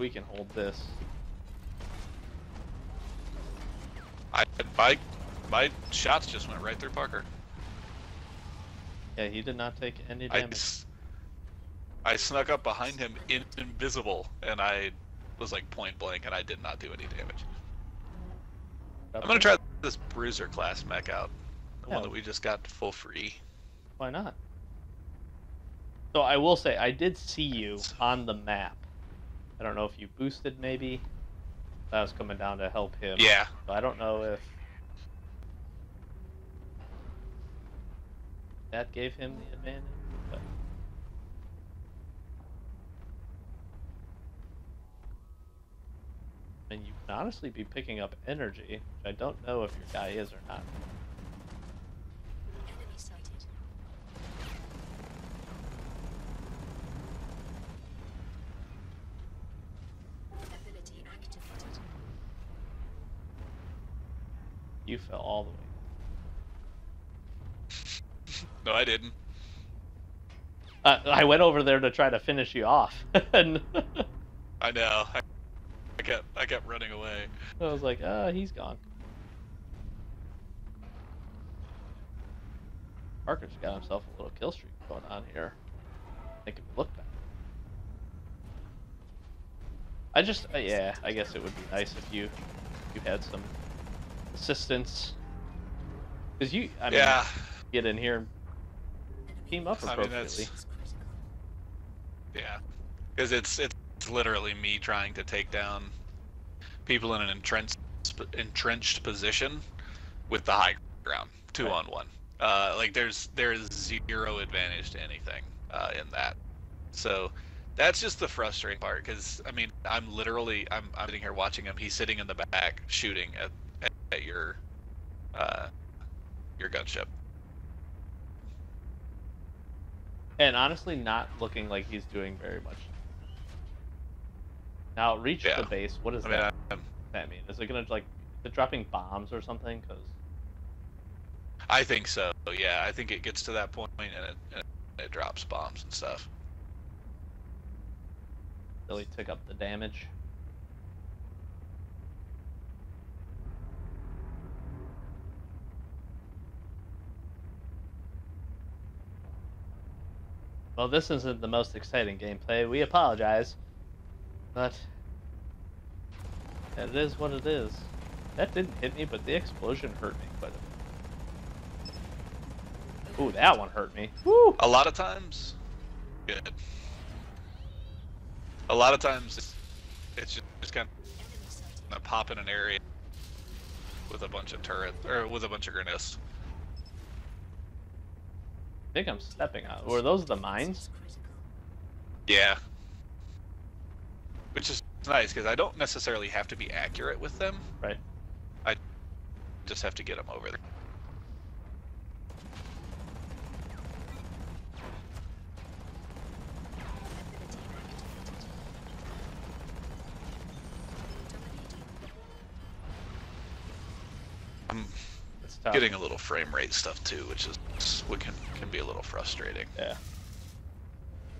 We can hold this. My shots just went right through Parker. Yeah, he did not take any damage. I snuck up behind him invisible, and I was like point blank, and I did not do any damage. I'm gonna try this Bruiser class mech out, the one that we just got full free. Why not? So I will say, I did see you on the map. I don't know if you boosted, maybe. I was coming down to help him. Yeah. So I don't know if that gave him the advantage. But... and you can honestly be picking up energy, which I don't know if your guy is or not. Enemy sighted. Ability activated. You fell all the way. No, I didn't. I went over there to try to finish you off, and I know. I kept running away. I was like, he's gone. Parker's got himself a little kill streak going on here. Make him look better. I just, yeah, I guess it would be nice if you had some assistance. Because I mean, Yeah. get in here and team up I mean, appropriately. that's... Yeah. Because it's literally me trying to take down people in an entrenched position with the high ground, 2-on-1. Like there is zero advantage to anything in that. So that's just the frustrating part. Because I mean, I'm sitting here watching him. He's sitting in the back shooting at your gunship. And honestly, not looking like he's doing very much. Now, reach the base. What does that mean? Is it gonna, like, is it dropping bombs or something? Because I think so. Yeah, I think it gets to that point and it drops bombs and stuff. really took up the damage. Well, this isn't the most exciting gameplay. We apologize. But it is what it is. That didn't hit me, but the explosion hurt me quite a bit. Ooh, that one hurt me. Woo! A lot of times, good. A lot of times, it's just kind of pop in an area with a bunch of turrets, or with a bunch of grenades. I think I'm stepping on. Were those the mines? Yeah. Which is nice, because I don't necessarily have to be accurate with them. Right. I just have to get them over there. I'm getting a little frame rate stuff too, which is what can be a little frustrating. Yeah.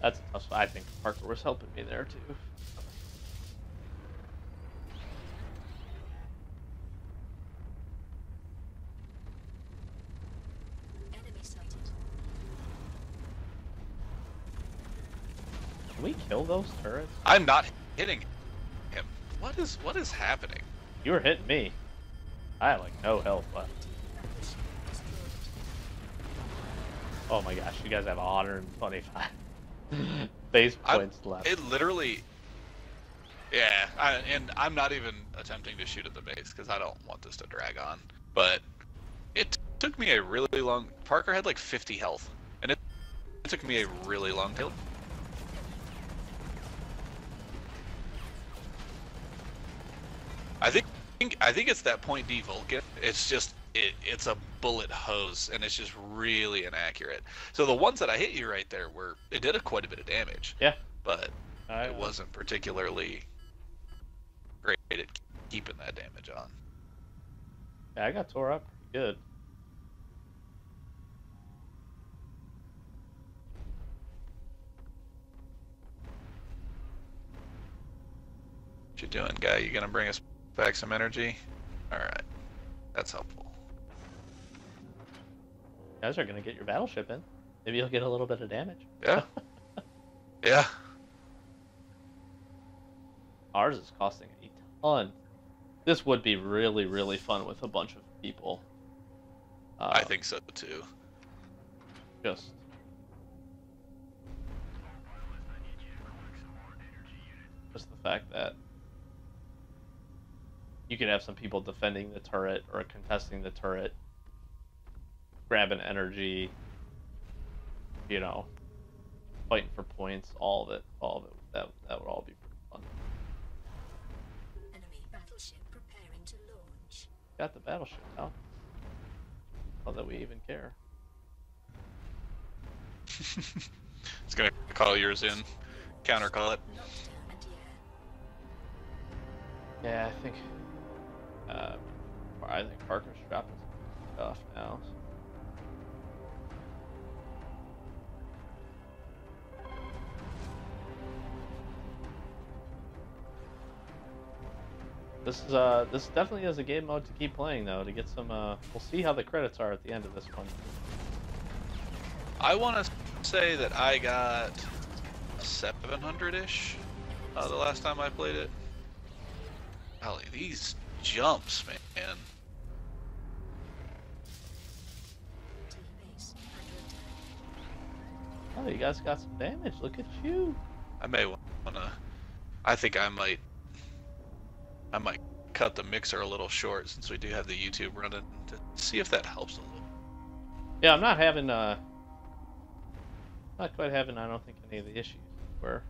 That's tough. I think Parker was helping me there too. Enemy sighted. Can we kill those turrets? I'm not hitting him. What is happening? You were hitting me. I had like no health left. Oh my gosh, you guys have 125 base points left. It literally. Yeah, and I'm not even attempting to shoot at the base because I don't want this to drag on. But it took me a really long. Parker had like 50 health, and it took me a really long time. I think it's that point D Vulcan. It's just it's a bullet hose, and it's just really inaccurate. So the ones that I hit you right there it did quite a bit of damage. Yeah, but it wasn't particularly great at keeping that damage on. Yeah, I got tore up pretty good. What you doing, guy? You gonna bring us back some energy? Alright. That's helpful. You guys are gonna get your battleship in. Maybe you'll get a little bit of damage. Yeah. Yeah. Ours is costing a ton. This would be really, really fun with a bunch of people. I think so too. Just the fact that you could have some people defending the turret or contesting the turret, grabbing energy, you know, fighting for points, all of it. That would all be pretty fun. Enemy battleship preparing to launch. Got the battleship now. Not that we even care. It's gonna call yours in. Counter call it. Nocta and yeah. Yeah, I think Parker's dropping some stuff now. This definitely is a game mode to keep playing though, to get some we'll see how the credits are at the end of this one. I want to say that I got 700-ish the last time I played it. Golly, these jumps, man. T-base under attack. Oh, you guys got some damage. Look at you. I may wanna. I think I might cut the mixer a little short since we do have the YouTube running to see if that helps a little. Yeah, I'm not having not quite having I don't think any of the issues where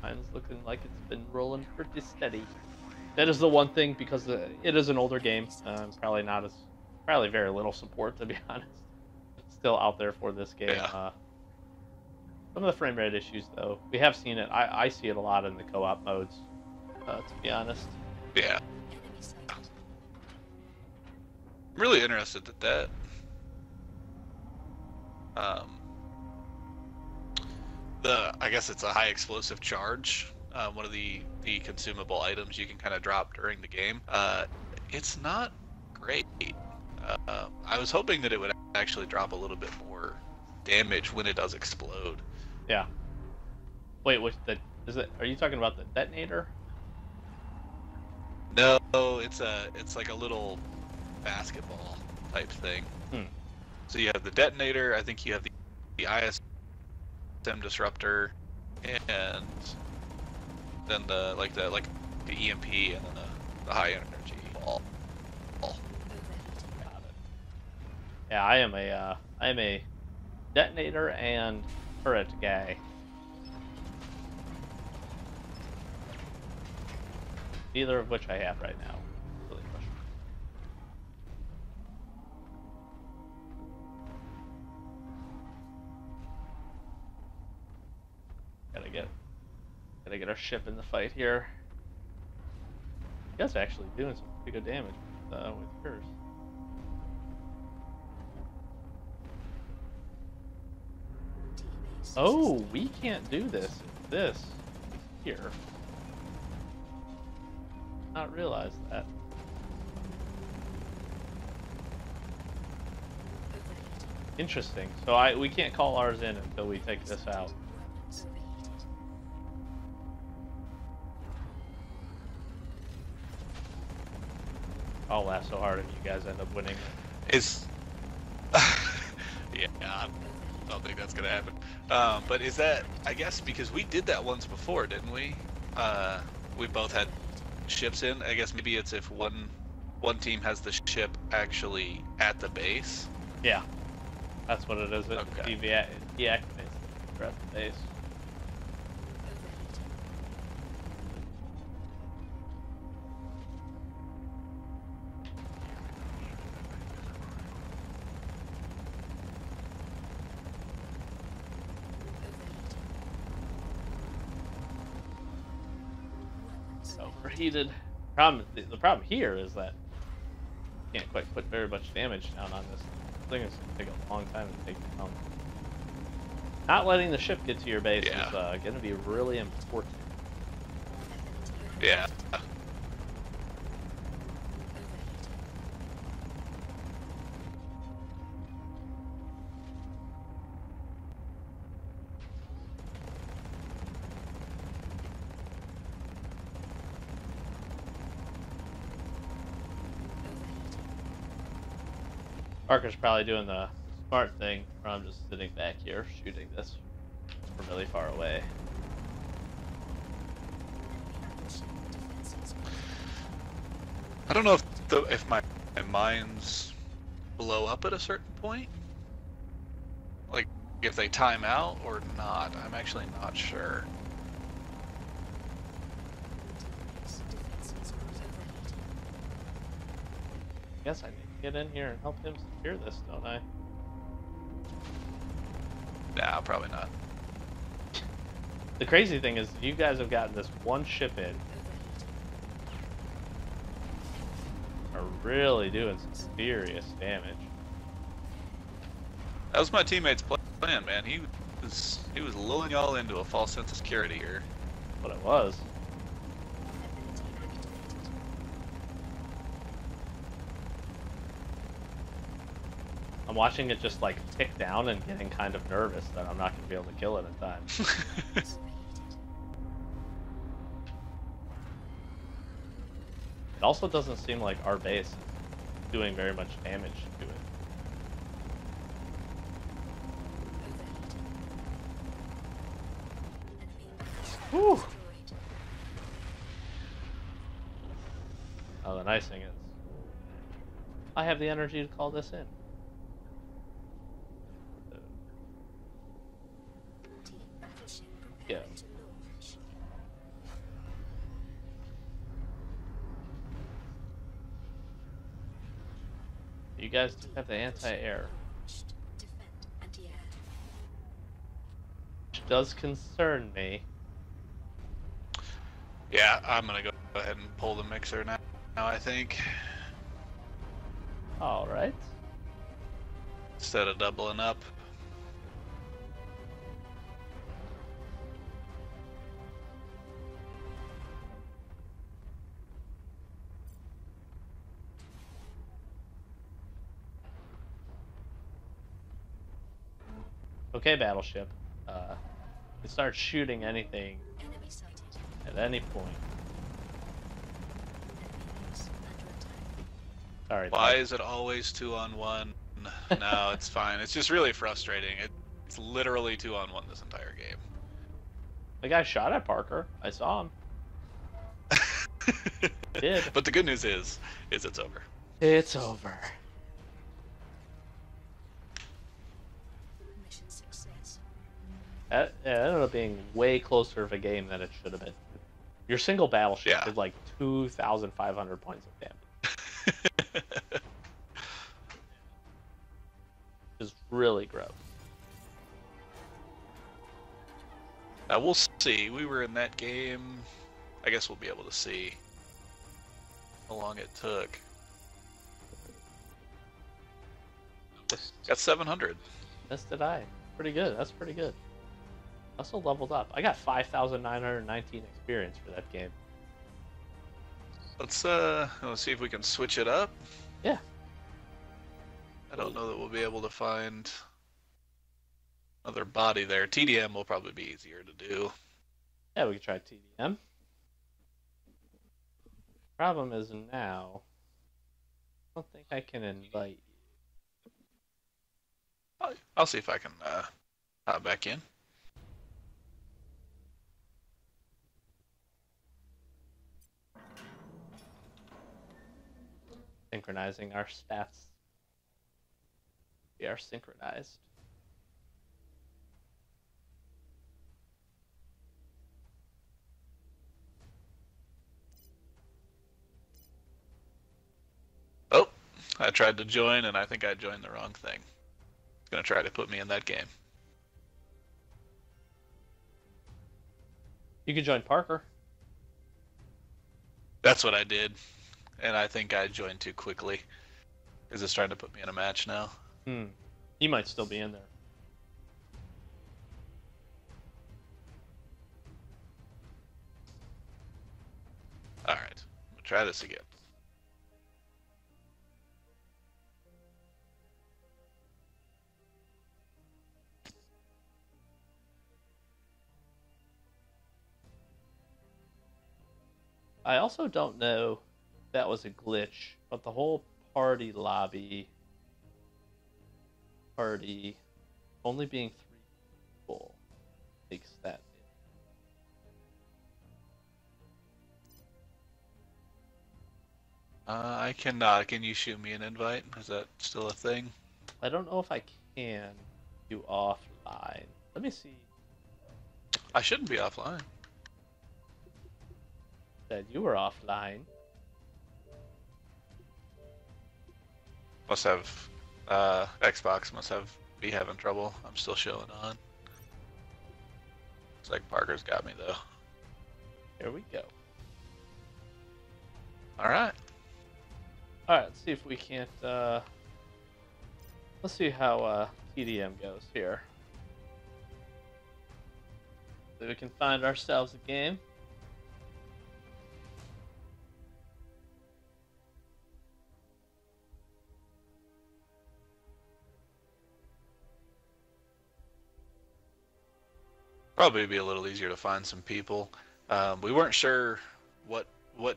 mine's looking like it's been rolling pretty steady. That is the one thing because it is an older game. Probably very little support to be honest. Still out there for this game. Yeah. Some of the frame rate issues though, we have seen it. I see it a lot in the co-op modes. To be honest. Yeah. Enemy sighted. I'm really interested at that. I guess it's a high explosive charge. One of the consumable items you can kind of drop during the game. It's not great. I was hoping that it would actually drop a little bit more damage when it does explode. Yeah. Wait, are you talking about the detonator? No, it's like a little basketball type thing. So you have the detonator. I think you have the ISM disruptor, and then the EMP and then the high energy ball. Overheating. Got it. Yeah, I am a detonator and turret guy. Neither of which I have right now. Really frustrating. Gotta get our ship in the fight here. You guys are actually doing some pretty good damage with yours. T-base. Oh, we can't do this. This here. Not realize that. Overheating. Interesting. So we can't call ours in until we take this out. Weapons overheated. I'll laugh so hard and you guys end up winning. Is Yeah, I don't think that's gonna happen. But is that, I guess, because we did that once before, didn't we? We both had ships in. I guess maybe it's if one team has the ship actually at the base. Yeah, that's what it is. It Okay. deactivates the breath base. Overheated. The problem here is that you can't quite put very much damage down on this thing. It's gonna take a long time to take it down. Not letting the ship get to your base Yeah. is going to be really important. Yeah. Parker's probably doing the smart thing, where I'm just sitting back here shooting this from really far away. I don't know if my mines blow up at a certain point, like if they time out or not. I'm actually not sure. I guess I need to get in here and help him secure this, don't I? Nah, probably not. The crazy thing is, you guys have gotten this one ship in, are really doing some serious damage. That was my teammate's plan, man. He was lulling y'all into a false sense of security here. What it was. I'm watching it just like tick down and getting kind of nervous that I'm not going to be able to kill it in time. It also doesn't seem like our base is doing very much damage to it. Whew. Oh, the nice thing is, I have the energy to call this in. Yeah. You guys do have the anti-air, which does concern me. Yeah, I'm gonna go ahead and pull the mixer now. Now I think All right. instead of doubling up. Okay, battleship. You start shooting anything Enemy sighted. at any point. Enemies under attack. Sorry. Why is it always 2-on-1? No, it's fine. It's just really frustrating. It's literally 2-on-1 this entire game. The guy shot at Parker. I saw him. Did. But the good news is it's over. It's over. Mission success. That ended up being way closer of a game than it should have been. Your single battleship Yeah. did like 2,500 points of damage. It's really gross. Now we'll see. We were in that game. I guess we'll be able to see how long it took. Got 700. This did I. Pretty good. That's pretty good. Also leveled up. I got 5,919 experience for that game. Let's see if we can switch it up. Yeah. I don't know that we'll be able to find another body there. TDM will probably be easier to do. Yeah, we can try TDM. Problem is now, I don't think I can invite you. I'll see if I can hop back in. Synchronizing our stats. We are synchronized. Oh, I tried to join, and I think I joined the wrong thing. It's going to try to put me in that game. You can join Parker. That's what I did, and I think I joined too quickly. Is it's trying to put me in a match now? He might still be in there. All right, I'm gonna try this again. I also don't know if that was a glitch, but the whole party only being 3 people makes that. I cannot. Can you shoot me an invite? Is that still a thing? I don't know if I can do offline. Let me see. I shouldn't be offline. Said you were offline. Must have Xbox must have be having trouble. I'm still showing on. Looks like Parker's got me though. Here we go. All right. All right, let's see if we can't. Let's see how TDM goes here. So we can find ourselves a game. Probably be a little easier to find some people. We weren't sure what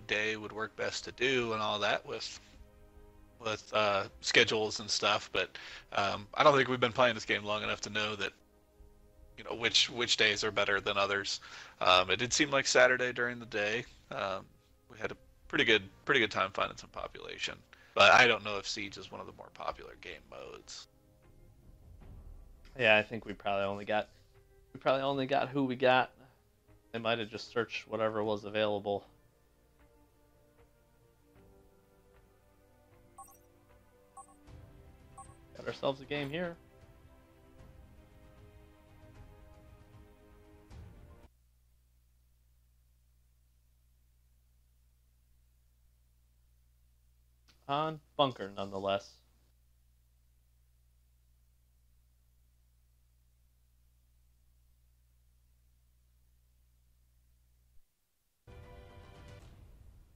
day would work best to do and all that with schedules and stuff, but I don't think we've been playing this game long enough to know that which days are better than others. It did seem like Saturday during the day. We had a pretty good time finding some population, but I don't know if Siege is one of the more popular game modes. Yeah, I think we probably only got who we got. They might have just searched whatever was available. Got ourselves a game here. On bunker, nonetheless.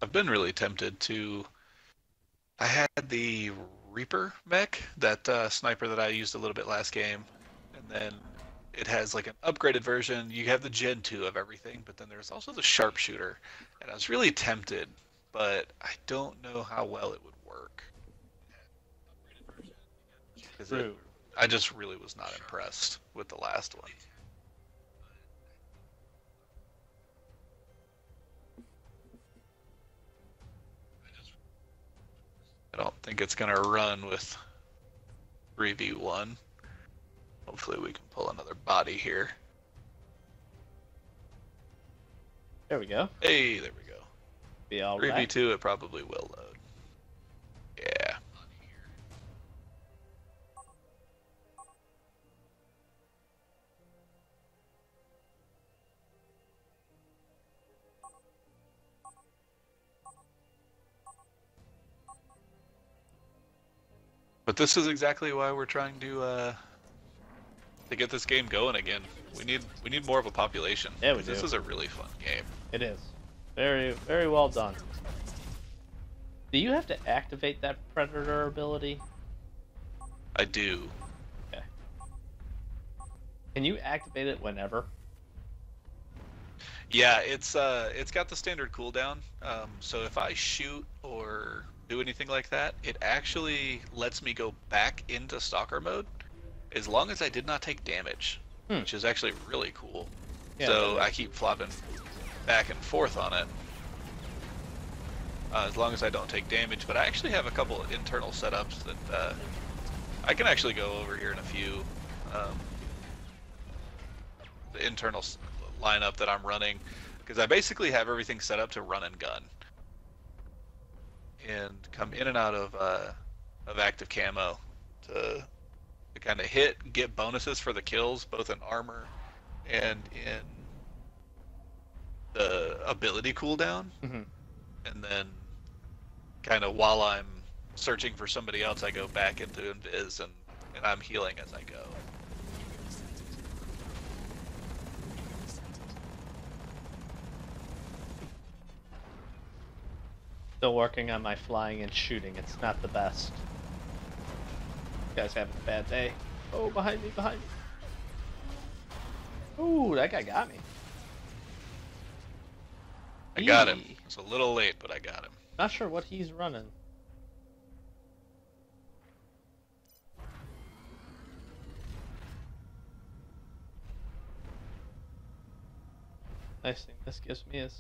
I've been really tempted to. I had the Reaper mech, that sniper that I used a little bit last game, and then it has like an upgraded version. You have the Gen 2 of everything, but then there's also the sharpshooter, and I was really tempted, but I don't know how well it would work. True. I just really was not impressed with the last one. I don't think it's going to run with 3v1. Hopefully we can pull another body here. There we go. Hey, there we go. Be all right. 3v2, it probably will load. Yeah. But this is exactly why we're trying to get this game going again. We need more of a population. Yeah, we do. This is a really fun game. It is. Very, very well done. Do you have to activate that Predator ability? I do. Okay. Can you activate it whenever? Yeah, it's got the standard cooldown. So if I shoot or do anything like that, it actually lets me go back into stalker mode, as long as I did not take damage, which is actually really cool. Yeah, So that I keep flopping back and forth on it. As long as I don't take damage, but I actually have a couple of internal setups that I can actually go over here in a few. The internal lineup that I'm running, because I basically have everything set up to run and gun, and come in and out of active camo to kind of hit, get bonuses for the kills, both in armor and in the ability cooldown. Mhm. And then kind of while I'm searching for somebody else, I go back into invis and I'm healing as I go. Still working on my flying and shooting. It's not the best. You guys having a bad day. Oh, behind me, behind me. Ooh, that guy got me. I got him. Eee. It's a little late, but I got him. Not sure what he's running. Nice thing this gives me is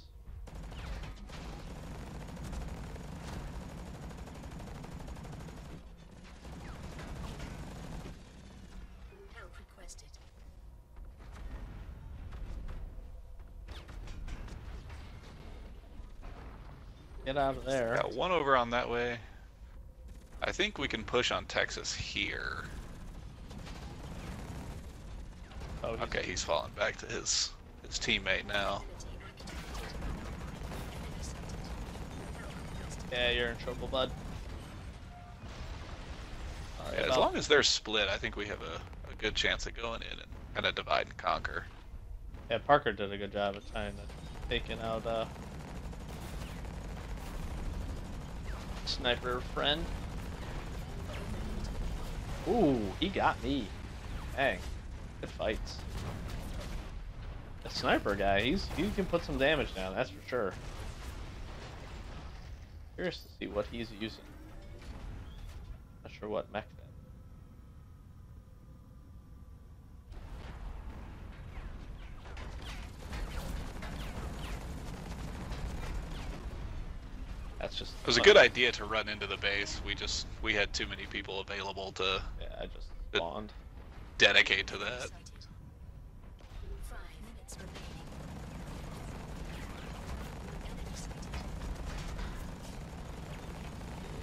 Help requested. get out of there. Got one over on that way. I think we can push on Texas here. Oh, he's Okay, he's falling back to his teammate now. Yeah, you're in trouble, bud. Sorry Yeah, as about- long as they're split, I think we have a good chance of going in and kind of divide and conquer. Yeah, Parker did a good job of trying to taking out sniper friend. Ooh, he got me. Dang, good fights. The sniper guy, he can put some damage down, that's for sure. Curious to see what he's using. Not sure what mech that. That's just. It was a good idea to run into the base. We had too many people available to Yeah, I just spawned. dedicate to that. Sighted. 5 minutes remaining. Enemy sighted.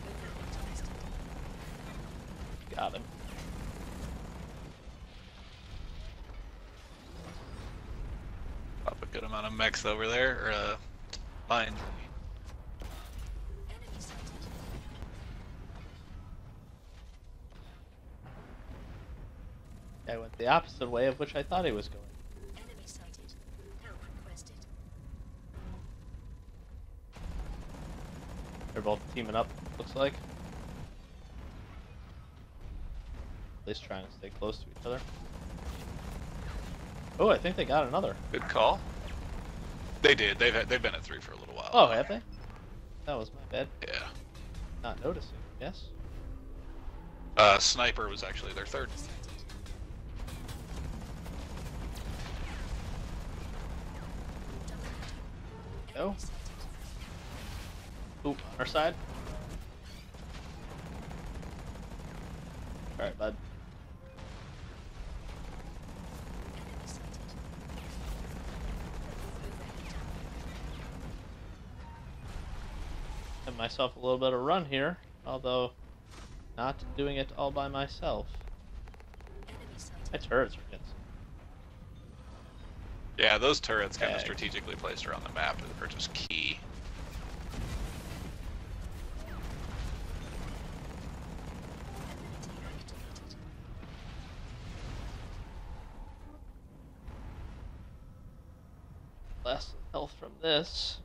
Overwatch tested. Got him. Pop a good amount of mechs over there, or mines. Enemy sighted. I went the opposite way of which I thought he was going. Enemy sighted. Help requested. They're both teaming up, looks like. At least trying to stay close to each other. Oh, I think they got another. Good call. They did. They've been at 3 for a little while. Oh, have they? That was my bad. Yeah. Not noticing. Yes. Sniper was actually their 3rd. Oh. Oop, on our side. Alright, bud. Enemy sighted. Have myself a little bit of run here, although not doing it all by myself. Enemy My sighted. turrets are getting some. Yeah, those turrets kind of Dang. strategically placed around the map are just key. Ability activated. Less health from this.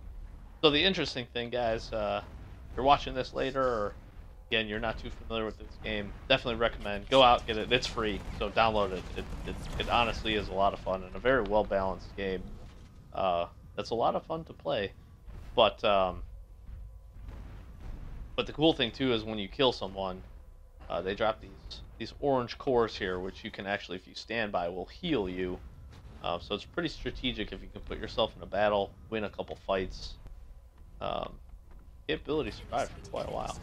So the interesting thing, guys, you're watching this later, or again, you're not too familiar with this game, definitely recommend go out, get it. It's free, so download it. It honestly is a lot of fun and a very well balanced game. That's a lot of fun to play, but the cool thing too is when you kill someone, They drop these orange cores here, which you can actually, if you stand by, will heal you. So it's pretty strategic if you can put yourself in a battle, win a couple fights. Capability survived for quite a while.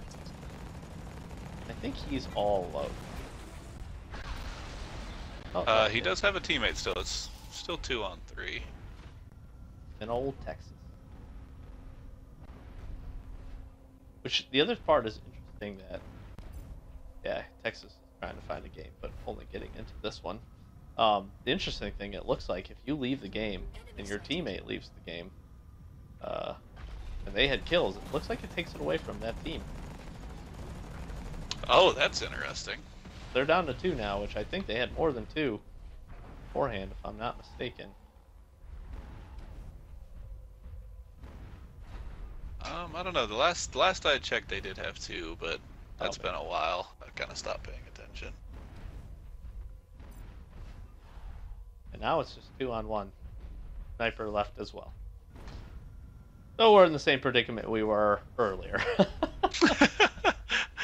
I think he's all low. Oh, He does have a teammate still. It's still 2-on-3. in old Texas. Which the other part is interesting that, yeah, Texas is trying to find a game, but only getting into this one. The interesting thing, it looks like if you leave the game and your teammate leaves the game, and they had kills, it looks like it takes it away from that team. Oh, that's interesting. They're down to 2 now, which I think they had more than 2 beforehand, if I'm not mistaken. I don't know. The last I checked, they did have 2, but that's been a while. I kind of stopped paying attention. And now it's just 2-on-1. Sniper left as well. So we're in the same predicament we were earlier.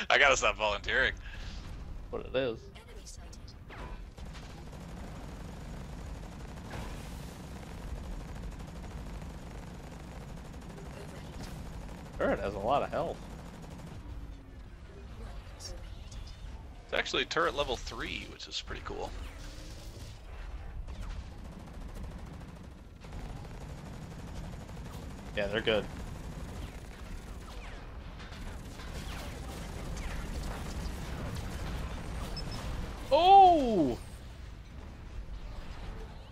I gotta stop volunteering. What it is. Enemy sighted. Overheat. Turret has a lot of health. Rifles overheated. It's actually turret level 3, which is pretty cool. Yeah, they're good. Oh!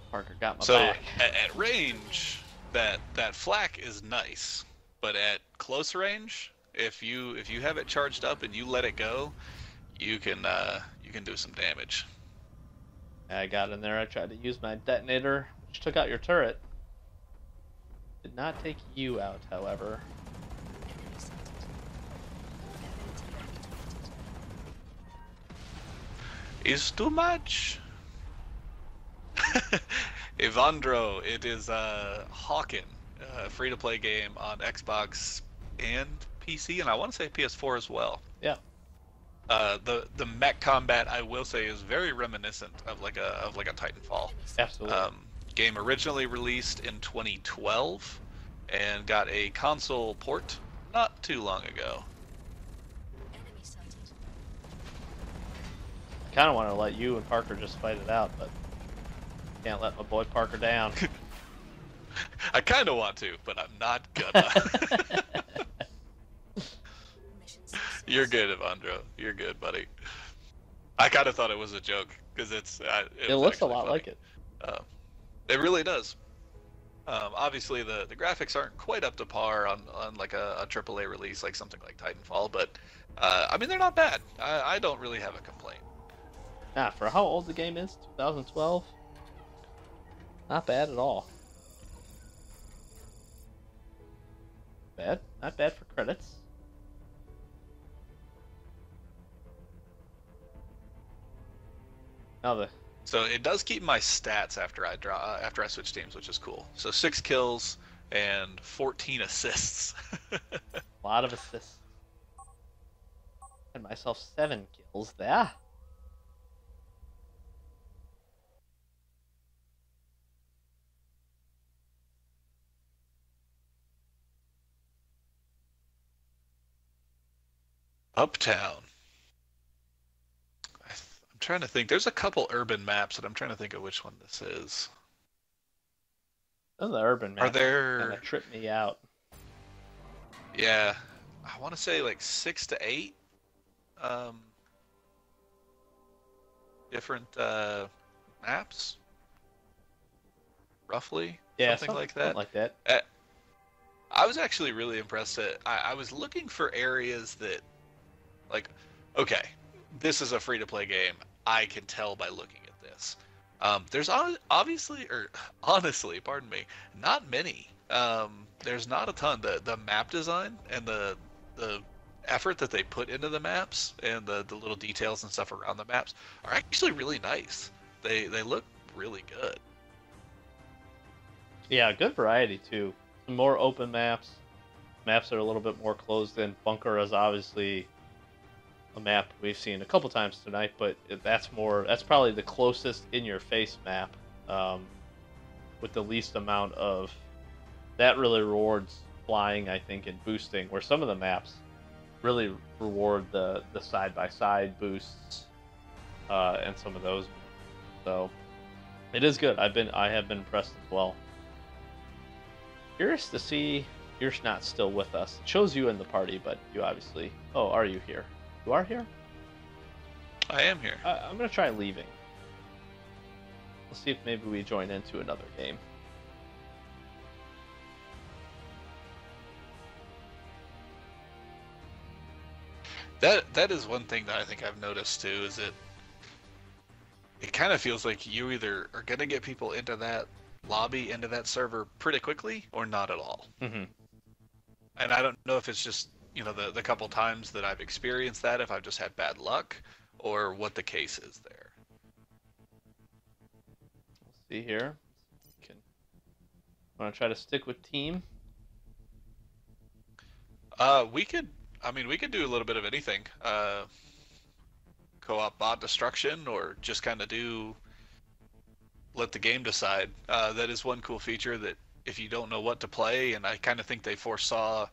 Parker got my So back. at range, that flak is nice, but at close range, if you have it charged up and you let it go, you can do some damage. I got in there. I tried to use my detonator, which took out your turret. Did not take you out, however. Enemy sighted. Ability activated. Is too much. Evandro, it is Hawken, free-to-play game on Xbox and PC, and I want to say PS4 as well. Yeah. The mech combat, I will say, is very reminiscent of like a Titanfall. Absolutely. Game originally released in 2012 and got a console port not too long ago. Enemy sighted. I kind of want to let you and Parker just fight it out, but can't let my boy Parker down. I kind of want to, but I'm not gonna. Mission success. You're good, Evandro. You're good, buddy. I kind of thought it was a joke because it It was looks a actually lot funny. like it. It really does. Obviously, the graphics aren't quite up to par on like a AAA release like something like Titanfall, but I mean, they're not bad. I don't really have a complaint. Nah, for how old the game is, 2012, not bad at all. Bad, not bad for credits. Now the So it does keep my stats after I switch teams, which is cool. So 6 kills and 14 assists. lot of assists. Had myself 7 kills there. Uptown. I'm trying to think. There's a couple urban maps, and I'm trying to think of which one this is. Those are the urban maps. Are there? Kind of trip me out. Yeah, I want to say like 6 to 8 different maps, roughly. Yeah, something like that. Something like that. I was actually really impressed that I was looking for areas that, like, okay, this is a free-to-play game. I can tell by looking at this. There's obviously, or honestly, pardon me, not many. There's not a ton. The map design and the effort that they put into the maps and the little details and stuff around the maps are actually really nice. They look really good. Yeah, good variety too. Some more open maps. Maps that are a little bit more closed in. Bunker is obviously a map we've seen a couple times tonight, but that's probably the closest in-your-face map, with the least amount of. That really rewards flying, I think, and boosting, where some of the maps really reward the side-by-side boosts, and some of those. So it is good. I have been impressed as well. Curious to see you're not still with us. It shows you in the party, but you obviously. Oh, are you here? You are here? I am here. I'm gonna try leaving. We'll see if maybe we join into another game. That is one thing that I think I've noticed too, is it kind of feels like you either are gonna get people into that lobby, into that server pretty quickly, or not at all. Mm-hmm. And I don't know if it's just, you know, the couple times that I've experienced that, if I've just had bad luck, or what the case is there. Let's see here. Want to try to stick with team? We could do a little bit of anything. Co-op bot destruction, or just kind of let the game decide. That is one cool feature that if you don't know what to play, and I kind of think they foresaw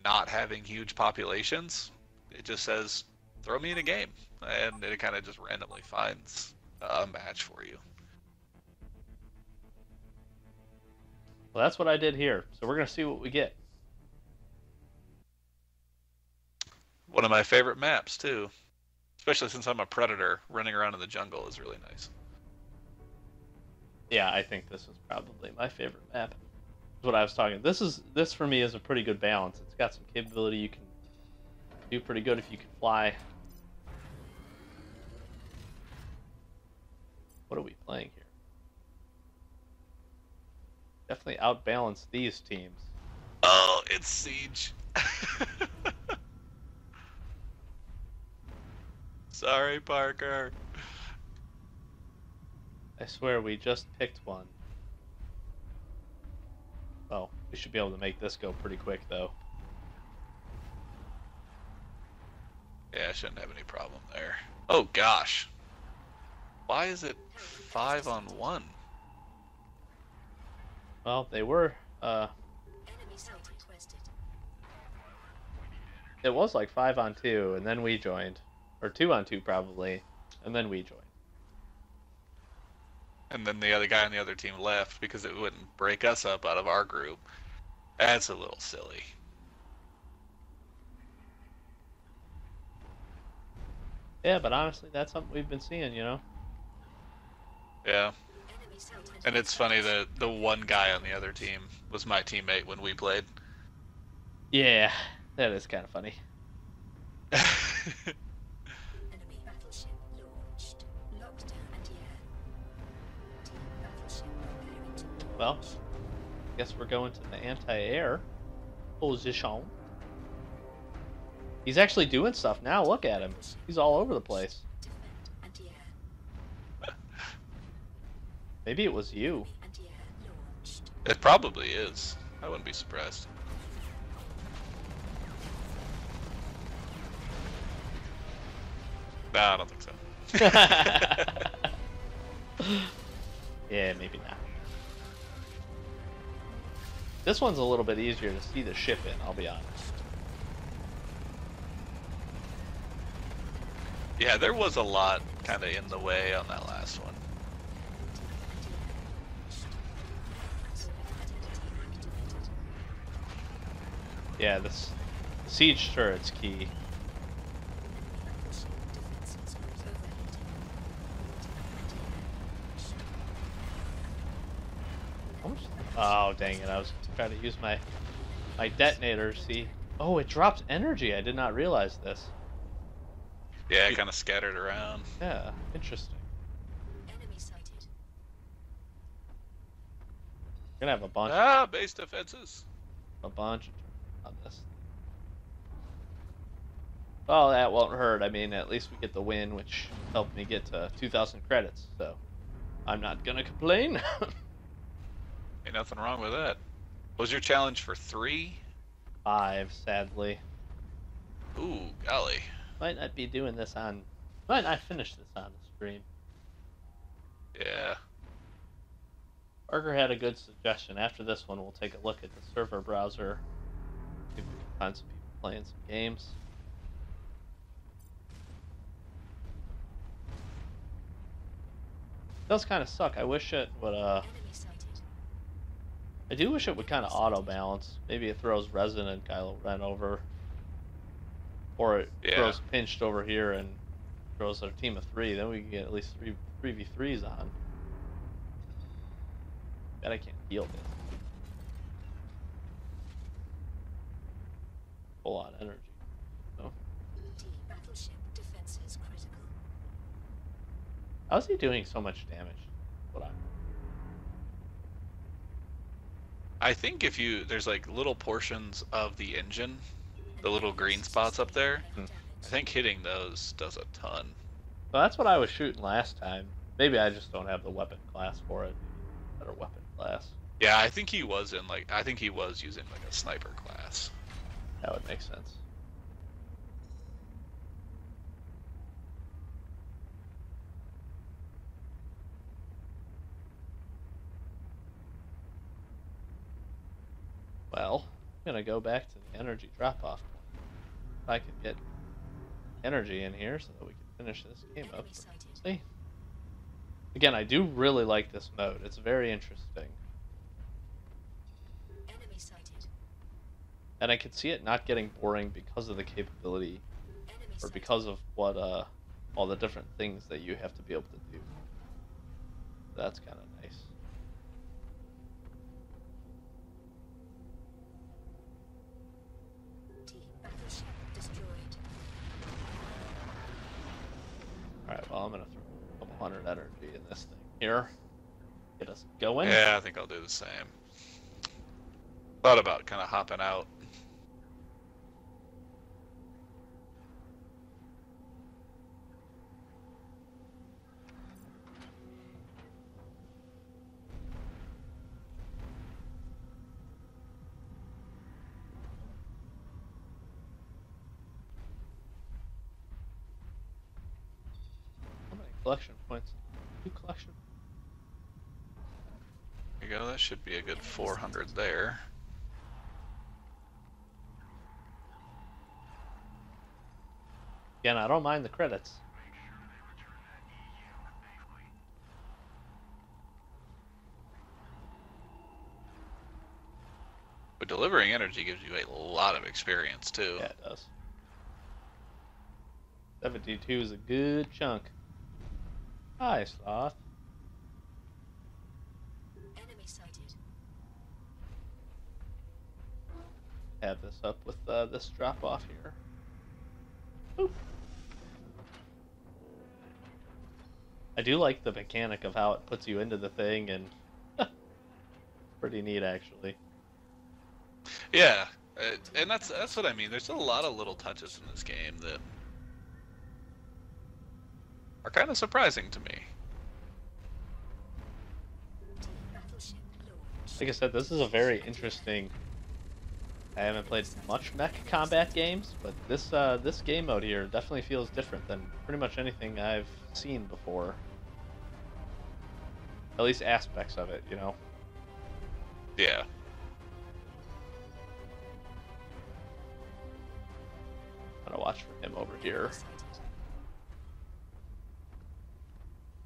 not having huge populations, it just says, throw me in a game, and it kind of just randomly finds a match for you. Well, that's what I did here. So we're going to see what we get. One of my favorite maps, too. Especially since I'm a predator, running around in the jungle is really nice. Yeah, I think this is probably my favorite map. That's what I was talking. This for me is a pretty good balance. It's got some capability. You can do pretty good if you can fly. What are we playing here? Definitely outbalance these teams. Oh, it's Siege. Sorry, Parker. I swear we just picked one. Well, we should be able to make this go pretty quick, though. Yeah, I shouldn't have any problem there. Oh, gosh. Why is it 5-on-1? Well, they were, Enemy site requested. it was like 5-on-2, and then we joined. Or 2-on-2, probably, and then we joined. And then the other guy on the other team left because it wouldn't break us up out of our group. That's a little silly. Yeah, but honestly, that's something we've been seeing, you know? Yeah. Enemy site has And it's funny that the one guy on the other team was my teammate when we played. Yeah, that is kind of funny. enemy battleship launched. Lockdown and team battleship preparing to launch. Well, guess we're going to the anti-air position. He's actually doing stuff now. Look at him. He's all over the place. Defend anti-air. Maybe it was you. Anti-air launched. It probably is. I wouldn't be surprised. Nah, I don't think so. Yeah, maybe not. This one's a little bit easier to see the ship in, I'll be honest. Yeah, there was a lot kind of in the way on that last one. Yeah, this siege turret's key. Oh, dang it. I was trying to use my detonator, see? Oh, it drops energy. I did not realize this. Yeah, it kind of scattered around. Yeah, interesting. Enemy sighted. We're gonna have a bunch Base defenses. on this. Well, that won't hurt. I mean, at least we get the win, which helped me get to 2,000 credits, so I'm not gonna complain. Ain't nothing wrong with that. What was your challenge for 3? 5, sadly. Ooh, golly. Might not be doing this on. Might not finish this on the stream. Yeah. Parker had a good suggestion. After this one, we'll take a look at the server browser. See if we can find some people playing some games. It does kind of suck. I wish it would. Enemy sighted. I do wish it would kind of auto balance. Maybe it throws Resin and Kylo Ren over, or it throws Pinched over here and throws our team of 3. Then we can get at least 3v3s on. Bet I can't heal this. Full on energy. So, D battleship defenses critical. how's he doing so much damage? What I think if you there's like little portions of the engine, the little green spots up there. Hmm. I think hitting those does a ton. Well, that's what I was shooting last time. Maybe I just don't have the weapon class for it. Better weapon class. Yeah, I think he was in like I think he was using like a sniper class. That would make sense. Well, I'm gonna go back to the energy drop-off point. If I could get energy in here so that we can finish this game up. Enemy sighted. See? Again, I do really like this mode. It's very interesting. Enemy sighted. And I could see it not getting boring because of the capability, Enemy or sighted. because of what all the different things that you have to be able to do. That's kind of nice. D battleship destroyed. Alright, well, I'm going to throw a couple hundred energy in this thing here. Get us going. Yeah, I think I'll do the same. Thought about kind of hopping out. How many collection points? 2 collection. There you go. That should be a good 400 there. Again, I don't mind the credits. But delivering energy gives you a lot of experience too. Yeah, it does. 72 is a good chunk. Hi, Sloth. Enemy sighted. Have this up with this drop off here. Boop. I do like the mechanic of how it puts you into the thing, and pretty neat actually. Yeah, and that's what I mean. There's a lot of little touches in this game that are kind of surprising to me. D battleship launched. Like I said, this is a very interesting. I haven't played much mech combat games, but this game mode here definitely feels different than pretty much anything I've seen before. At least aspects of it, you know. Yeah. I'm gonna watch for him over here. Sighted.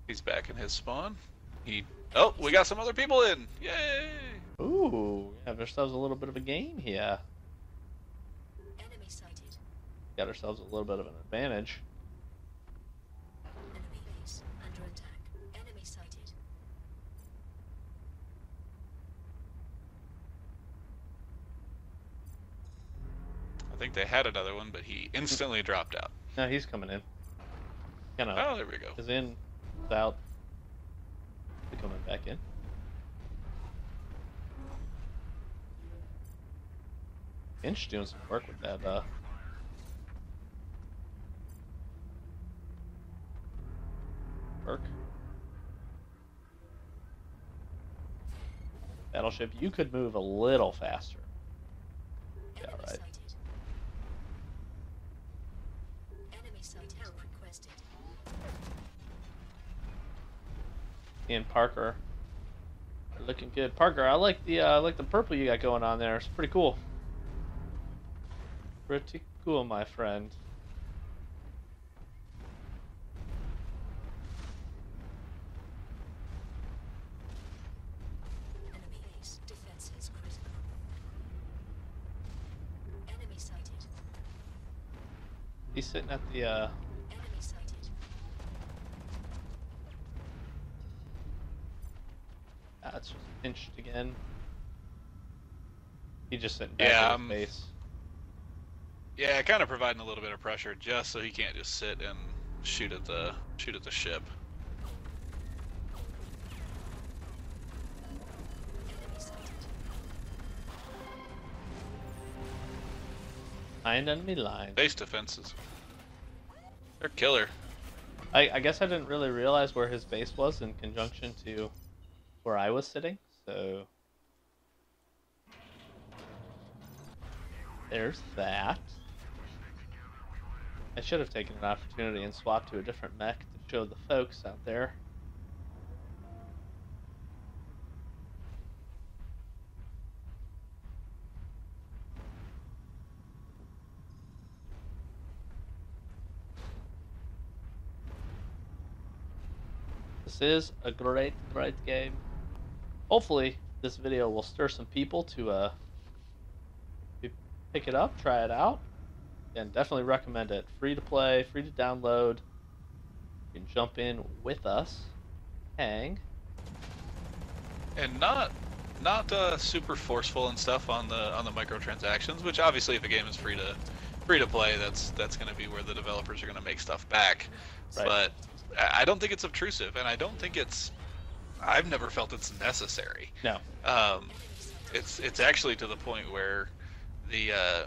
He's back in his spawn. Oh, we got some other people in. Yay! Ooh, we have ourselves a little bit of a game here. Enemy sighted. Got ourselves a little bit of an advantage. Enemy base under attack. Enemy sighted. I think they had another one, but he instantly dropped out. No, he's coming in. Kind of Oh, there we go. is in, is out. He's coming back in. Inch doing some work with that. Work. Battleship, you could move a little faster. Yeah, Enemy right. sighted. Enemy sighted. Help requested. Me and Parker are looking good. Parker, I like the purple you got going on there. It's pretty cool. Pretty cool, my friend. Enemy ace. Defenses critical. Enemy sighted. He's sitting at the Enemy sighted. it's just pinched again. He just sitting Yeah, back in his base. Yeah, kind of providing a little bit of pressure just so he can't just sit and shoot at the ship. Enemy sighted. Behind enemy line. Base defenses. They're killer. I guess I didn't really realize where his base was in conjunction to where I was sitting, so there's that. I should have taken an opportunity and swapped to a different mech to show the folks out there. This is a great game. Hopefully, this video will stir some people to pick it up, try it out, and definitely recommend it. Free to play, free to download. You can jump in with us, hang. And not super forceful and stuff on the microtransactions, which obviously if a game is free to play, that's going to be where the developers are going to make stuff back. Right. But I don't think it's obtrusive, and I don't think I've never felt it's necessary. No. It's actually to the point where the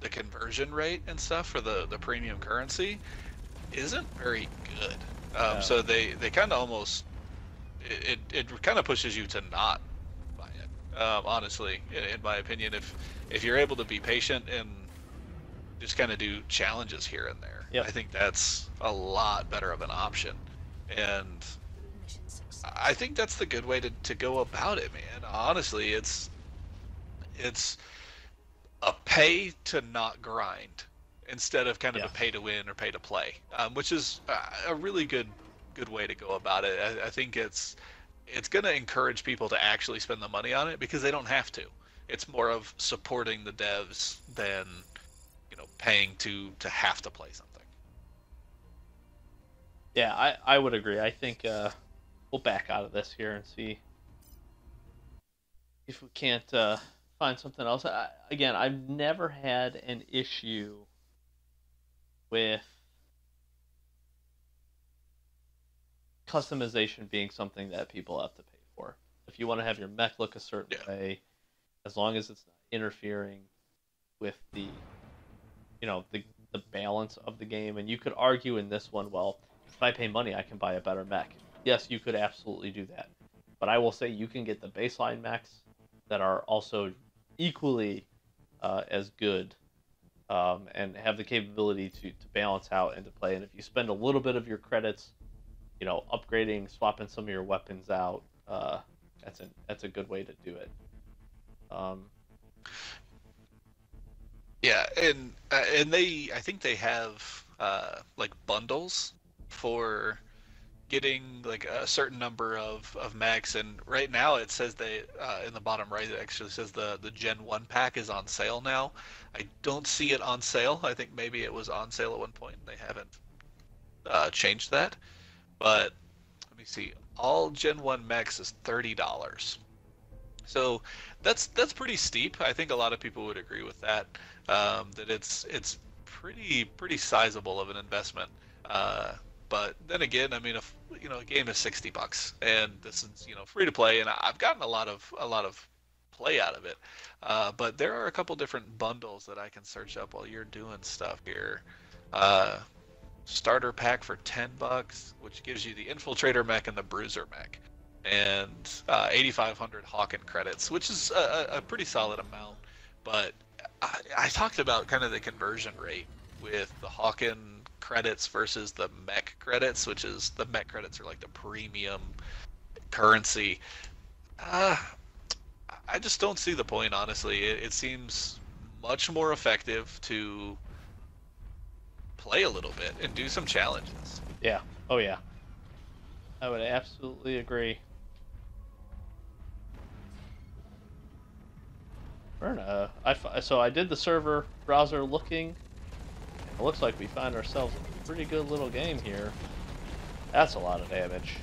conversion rate and stuff for the premium currency isn't very good. No. So they kind of almost it kind of pushes you to not buy it. Honestly, in my opinion, if you're able to be patient and just kind of do challenges here and there, Yep. I think that's a lot better of an option. And Mission success. I think that's the good way to go about it, man. Honestly, it's a pay to not grind instead of kind of Yeah. a pay to win or pay to play, which is a really good way to go about it. I think it's going to encourage people to actually spend the money on it because they don't have to. It's more of supporting the devs than paying to have to play something. Yeah, I would agree. I think we'll back out of this here and see if we can't find something else. Again, I've never had an issue with customization being something that people have to pay for. If you want to have your mech look a certain way, as long as it's not interfering with the balance of the game. And you could argue in this one, well, if I pay money, I can buy a better mech. Yes, you could absolutely do that. But I will say you can get the baseline mechs that are also equally as good and have the capability to balance out and to play. And if you spend a little bit of your credits, upgrading, swapping some of your weapons out, that's a good way to do it. Yeah, and I think they have like bundles for getting like a certain number of mechs, and right now it says they in the bottom right it actually says the Gen 1 pack is on sale now. I don't see it on sale. I think maybe it was on sale at one point and they haven't changed that. But let me see. All Gen 1 mechs is $30. So that's pretty steep. I think a lot of people would agree with that. That it's pretty sizable of an investment. But then again, I mean, if a game is $60 and this is free to play, and I've gotten a lot of play out of it. But there are a couple different bundles that I can search up while you're doing stuff here. Starter pack for $10, which gives you the Infiltrator mech and the Bruiser mech, and 8,500 Hawken credits, which is a pretty solid amount. But I talked about kind of the conversion rate with the Hawken credits versus the mech credits, which is the mech credits are like the premium currency. Uh, I just don't see the point, honestly. It seems much more effective to play a little bit and do some challenges. Yeah. Oh yeah. I would absolutely agree. We're in a, so I did the server browser looking. It looks like we find ourselves in a pretty good little game here. That's a lot of damage.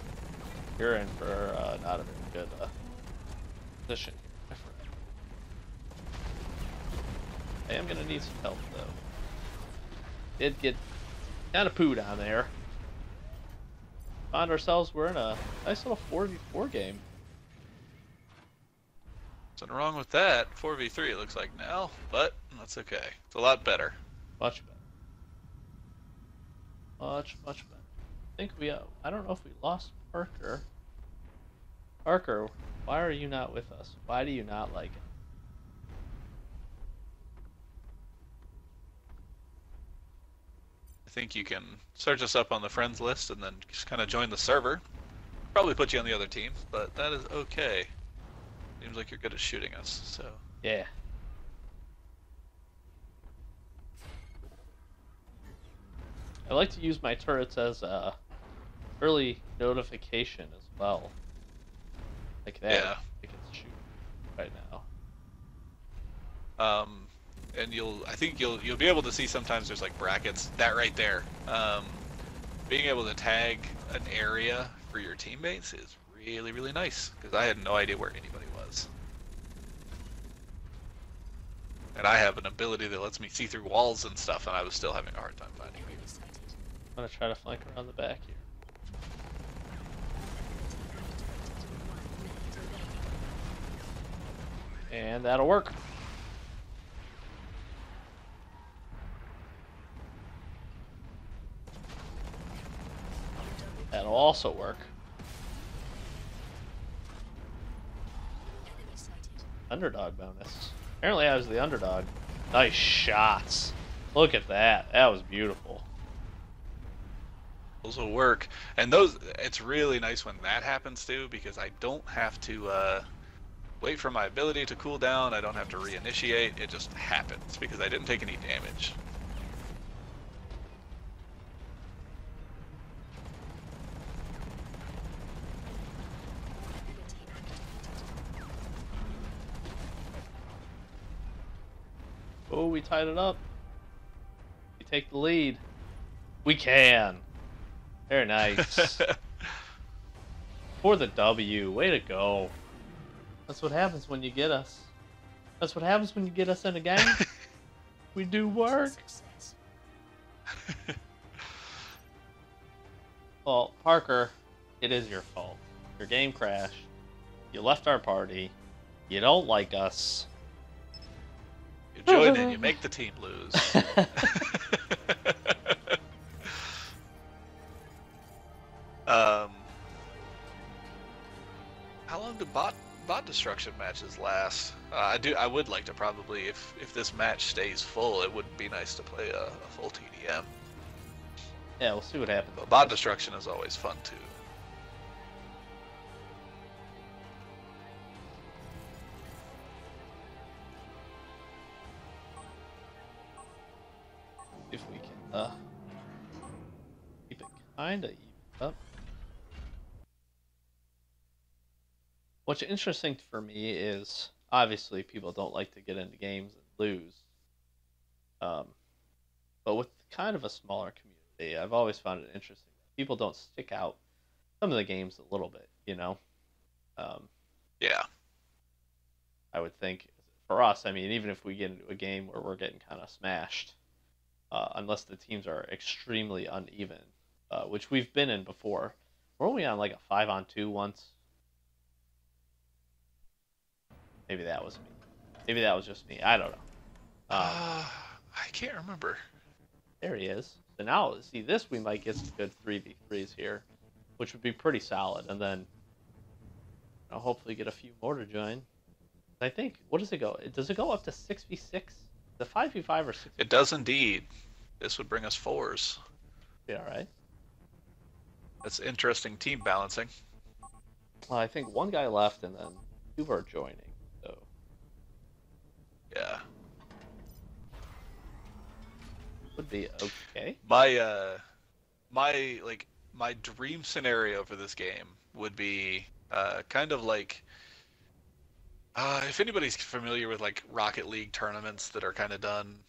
You're in for not a very good position here. I am gonna need some help though. Did get kind of poo down there. Find ourselves, we're in a nice little 4v4 game. Nothing wrong with that. 4v3 it looks like now, but that's okay. It's a lot better. Much better. Much better. I think we, I don't know if we lost Parker. Parker, why are you not with us? Why do you not like it? I think you can search us up on the friends list and then just kind of join the server. Probably put you on the other team, but that is okay. Seems like you're good at shooting us, so. Yeah. I like to use my turrets as a early notification as well. Like that. Yeah. I can shoot right now. And I think you'll be able to see sometimes there's like brackets. That right there. Being able to tag an area for your teammates is really, really nice, because I had no idea where anybody was. And I have an ability that lets me see through walls and stuff, and I was still having a hard time finding people. Enemy sighted. I'm gonna try to flank around the back here. And that'll work. That'll also work. Enemy sighted. Underdog bonus. Apparently I was the underdog. Nice shots. Look at that. That was beautiful. Those will work. And those, it's really nice when that happens too, because I don't have to wait for my ability to cool down. I don't have to reinitiate. It just happens because I didn't take any damage. Oh, we tied it up. We take the lead. We can. Very nice. For the W. Way to go. That's what happens when you get us. That's what happens when you get us in a game. We do work. Success. Well, Parker, it is your fault. Your game crashed. You left our party. You don't like us. You join in, you make the team lose. How long do bot destruction matches last? I would like to probably, if this match stays full, it would be nice to play a full TDM. Yeah, we'll see what happens. But bot destruction is always fun too. If we can keep it kinda even up. What's interesting for me is obviously people don't like to get into games and lose. But with kind of a smaller community, I've always found it interesting. People don't stick out some of the games a little bit, you know? Yeah. I would think for us, I mean, even if we get into a game where we're getting kind of smashed, unless the teams are extremely uneven, which we've been in before. Were we on like a 5-on-2 once? Maybe that was me. Maybe that was just me. I don't know. I can't remember. There he is. So now, see, this we might get some good 3v3s here, which would be pretty solid. And then, I'll hopefully get a few more to join. I think, what does it go? Does it go up to 6v6? The 5v5 or 6v5? It does indeed. This would bring us 4s. Be all right. That's interesting team balancing. Well, I think one guy left, and then two are joining. So Yeah. would be okay. My dream scenario for this game would be kind of like if anybody's familiar with like Rocket League tournaments that are kind of done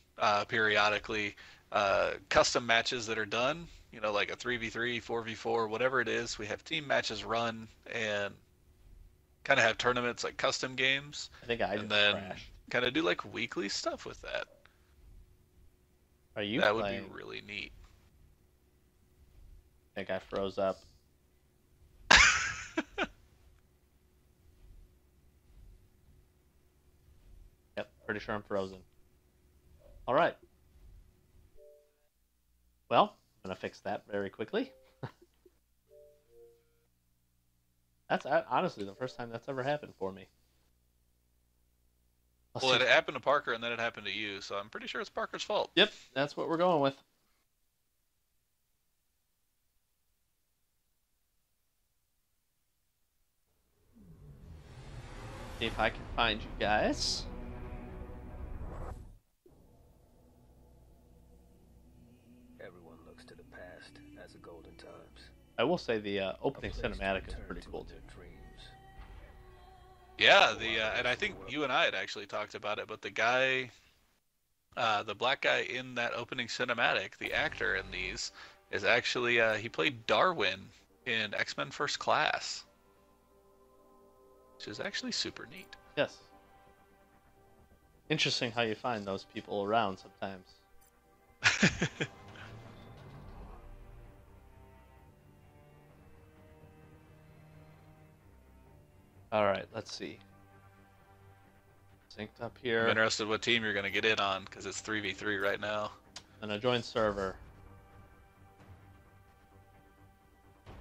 periodically, custom matches that are done, you know, like a 3v3, 4v4, whatever it is, we have team matches run and kind of have tournaments like custom games, I think I and just then crashed. kind of do like weekly stuff with that. Are you That playing? would be really neat. I think I froze up. Yep, pretty sure I'm frozen. All right. Well, I'm gonna fix that very quickly. That's honestly the first time that's ever happened for me. Let's Well, see. it happened to Parker and then it happened to you, so I'm pretty sure it's Parker's fault. Yep, that's what we're going with. See if I can find you guys. Everyone looks to the past as the golden times. I will say the opening A place to cinematic is return pretty to cool in too. their dreams. Yeah, and I think you and I had actually talked about it, but the guy, the black guy in that opening cinematic, the actor in these, is actually he played Darwin in X-Men First Class, which is actually super neat. Yes. Interesting how you find those people around sometimes. All right, let's see. Synced up I'm here. interested what team you're gonna get in on because it's 3v3 right now. And a joint server.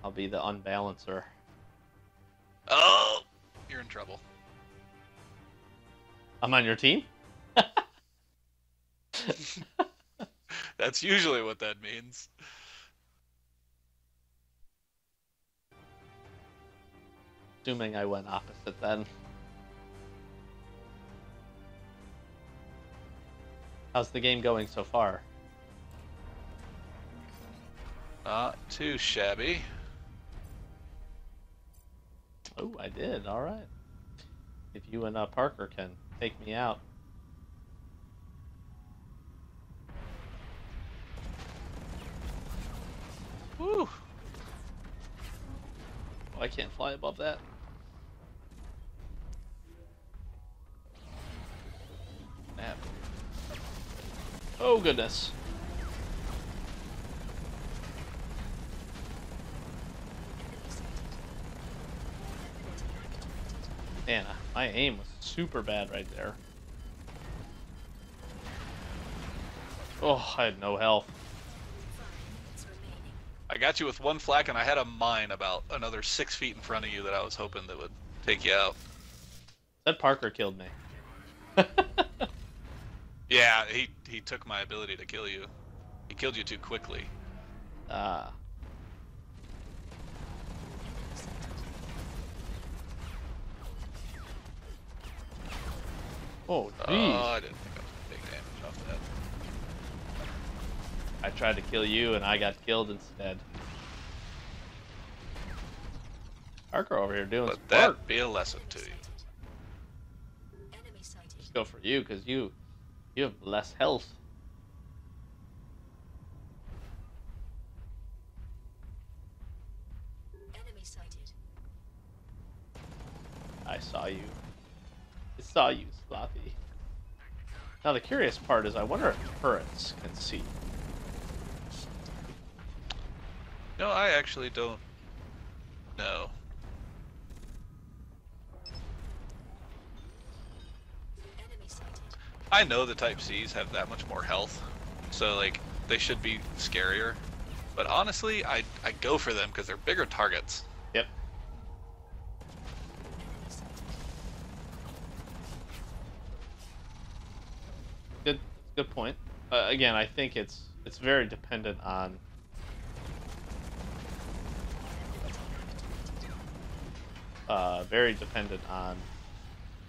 I'll be the unbalancer. Oh, you're in trouble. I'm on your team? That's usually what that means. Assuming I went opposite then. How's the game going so far? Not too shabby. Oh, I did. All right. If you and Parker can take me out. Woo! Oh, I can't fly above that. Snap. Oh, goodness. Man, my aim was super bad right there. Oh, I had no health. 5 minutes remaining. I got you with one flak, and I had a mine about another 6 feet in front of you that I was hoping that would take you out. That Parker killed me. Yeah, he took my ability to kill you. He killed you too quickly. Ah. Oh, Oh, jeez. I didn't think I was gonna take damage off that. I tried to kill you and I got killed instead. Parker over here doing some Let that work. be a lesson to you. Enemy sighted. Just go for you because you have less health. Enemy sighted. I saw you. I saw you, Sloppy. Now the curious part is I wonder if turrets can see. No, I actually don't know. Enemy sighted. I know the Type Cs have that much more health, so like they should be scarier. But honestly, I go for them because they're bigger targets. Yep. Enemy sighted. Good point. Again, I think it's very dependent on very dependent on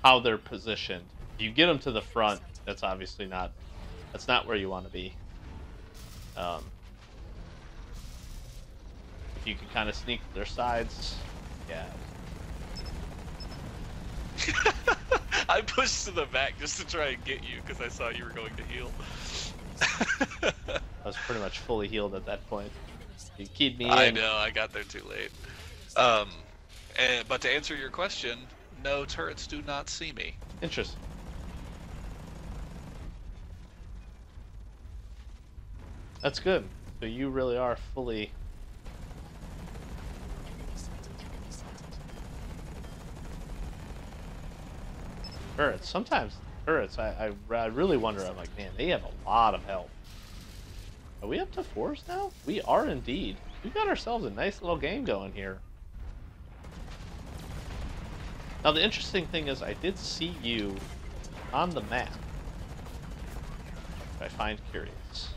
how they're positioned. If you get them to the front, that's obviously not where you want to be. If you can kind of sneak to their sides, yeah. I pushed to the back just to try and get you because I saw you were going to heal. I was pretty much fully healed at that point. You keyed me in. I know, I got there too late. But to answer your question, no, turrets do not see me. Interesting. That's good. So you really are fully. Turrets. Sometimes turrets, I really wonder. I'm like, man, they have a lot of health. Are we up to 4s now? We are indeed. We got ourselves a nice little game going here. Now the interesting thing is, I did see you on the map. Which I find curious.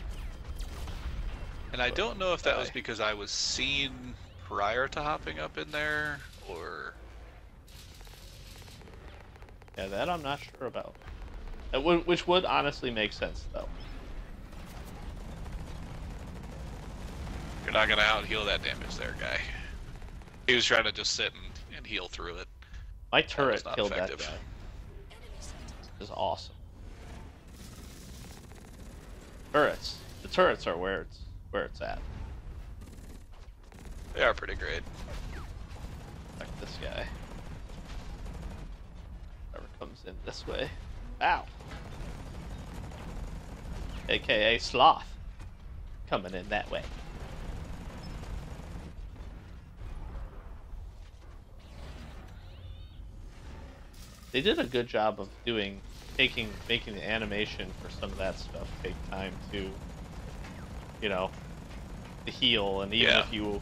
And I don't know if that was because I was seen prior to hopping up in there, or... Yeah, that I'm not sure about. Which would honestly make sense, though. You're not gonna out-heal that damage there, guy. He was trying to just sit and heal through it. My turret not killed effective. that guy. This is awesome. Turrets. The turrets are where it's at. They are pretty great. Like this guy. Whoever comes in this way. Ow! AKA Sloth. Coming in that way. They did a good job of making the animation for some of that stuff take time to, you know, to heal, and even if you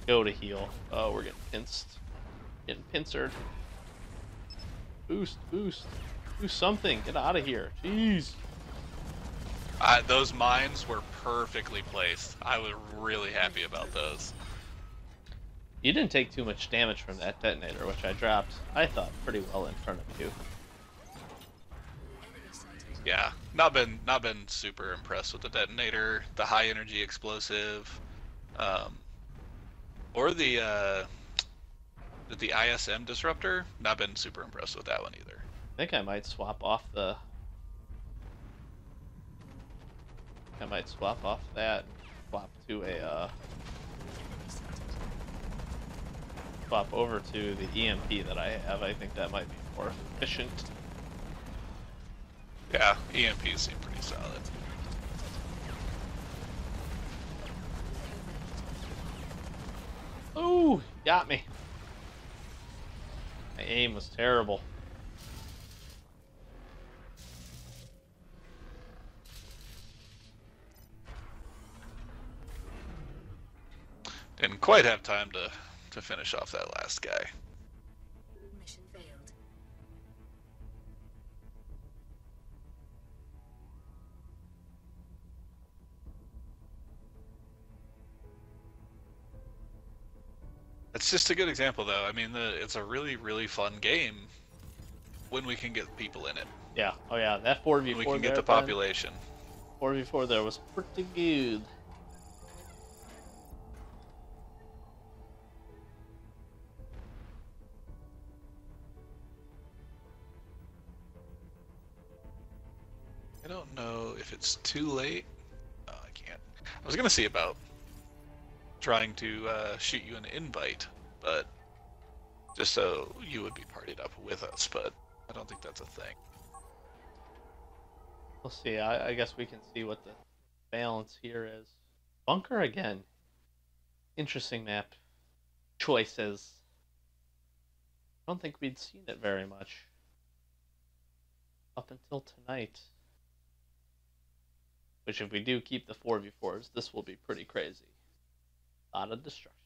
go to heal, oh, we're getting pincered. Boost, do something, get out of here, jeez. Those mines were perfectly placed. I was really happy about those. You didn't take too much damage from that detonator, which I dropped, I thought, pretty well in front of you. Yeah, not been super impressed with the detonator, the high energy explosive, or the ISM disruptor. Not been super impressed with that one either. I think I might swap off that. And swap to a swap over to the EMP that I have. I think that might be more efficient. Yeah, EMPs seem pretty solid. Ooh, got me. My aim was terrible. Didn't quite have time to finish off that last guy. Mission failed. It's just a good example, though. I mean, it's a really, really fun game when we can get people in it. Yeah. Oh yeah, that 4v4 When we can get there, the population. 4v4 there was pretty good. I don't know if it's too late. Oh, I can't. I was gonna see about trying to shoot you an invite, but just so you would be partied up with us, but I don't think that's a thing. We'll see. I guess we can see what the balance here is. Bunker again. Interesting map choices. I don't think we'd seen it very much up until tonight. Which, if we do keep the 4v4s, this will be pretty crazy. A lot of destruction.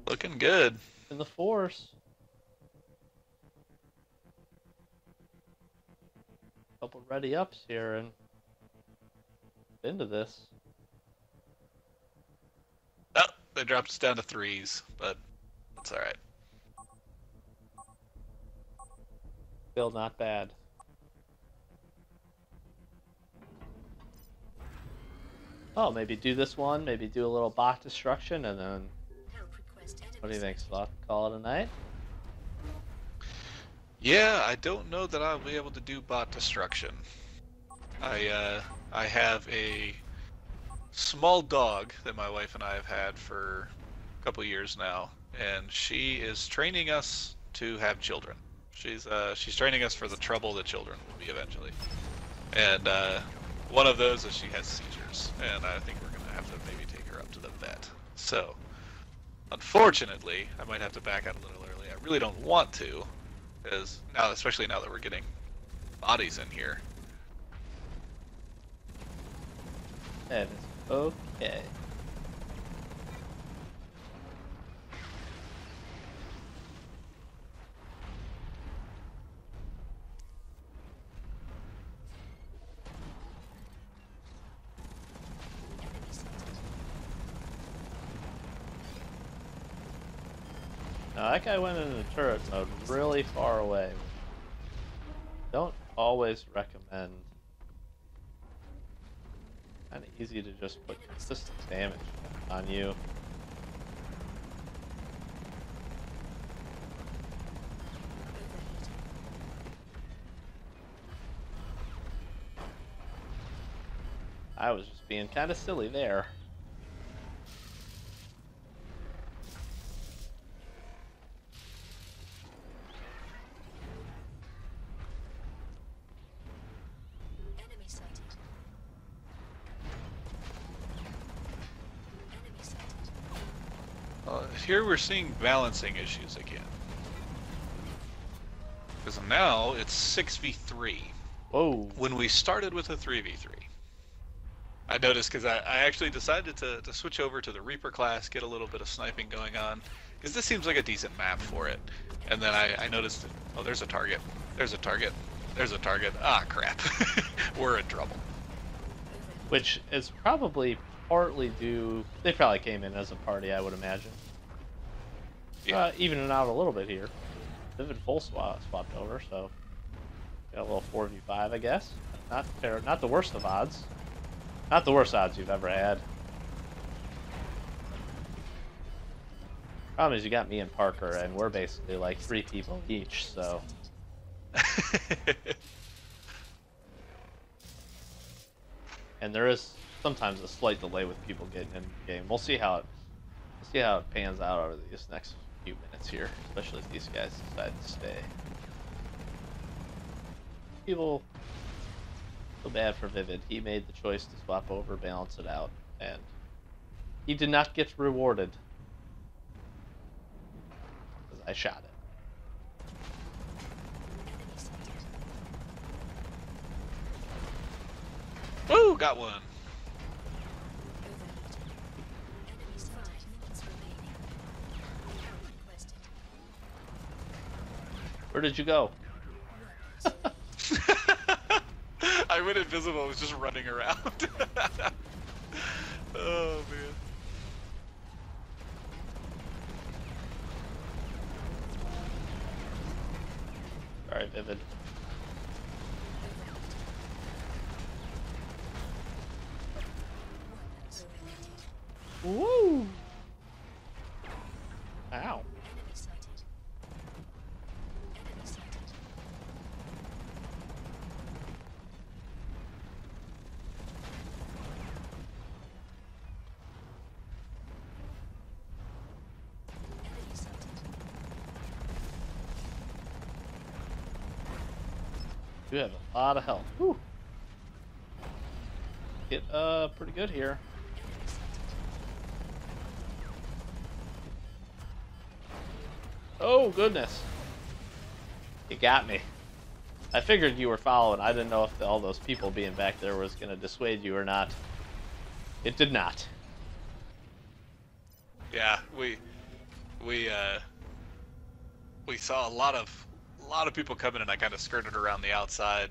Looking good. In the force. ready ups here and into this. Oh, they dropped us down to 3s, but that's all right. Still not bad. Oh, maybe do this one, maybe do a little bot destruction, and then Help request enemy what do you think, sighted. Swap? Call it a night? Yeah, I don't know that I'll be able to do bot destruction. I have a small dog that my wife and I have had for a couple years now, and she is training us to have children. She's training us for the trouble that children will be eventually. And one of those is she has seizures, and I think we're gonna have to maybe take her up to the vet. So, unfortunately, I might have to back out a little early. I really don't want to, because now, especially now that we're getting bodies in here. That is okay. Enemy sighted. Now that guy went into turret mode really far away. Don't always recommend. Kind of easy to just put consistent damage on you. Overheating. I was just being kind of silly there. Enemy sighted. Enemy sighted. Here we're seeing balancing issues again. Because now it's 6v3. Whoa. When we started with a 3v3. I noticed because I actually decided to switch over to the Reaper class, get a little bit of sniping going on, because this seems like a decent map for it. And then I noticed, oh, there's a target. There's a target. There's a target. Ah, crap. We're in trouble. Which is probably partly due. They probably came in as a party, I would imagine. Yeah. Evening out a little bit here. Vivid full swapped over, so got a little 4v5, I guess. Not fair, not the worst of odds. Not the worst odds you've ever had. Problem is, you got me and Parker, and we're basically like 3 people each, so. And there is sometimes a slight delay with people getting in the game. We'll see how it pans out over these next few minutes here, especially if these guys decide to stay. People feel bad for Vivid. He made the choice to swap over, balance it out, and he did not get rewarded because I shot it. Enemy sighted. Woo, got one. Overheating. Enemies 5 minutes remaining. Help requested. Where did you go? I went invisible, I was just running around. Oh, man. Alright, Vivid. Woo! Ow. Enemy sighted. Enemy sighted. Enemy sighted. You have a lot of health. Whew. Get pretty good here. Enemy sighted. Oh goodness. You got me. I figured you were following. I didn't know if all those people being back there was going to dissuade you or not. It did not. Yeah, we saw a lot of people coming, and I kind of skirted around the outside.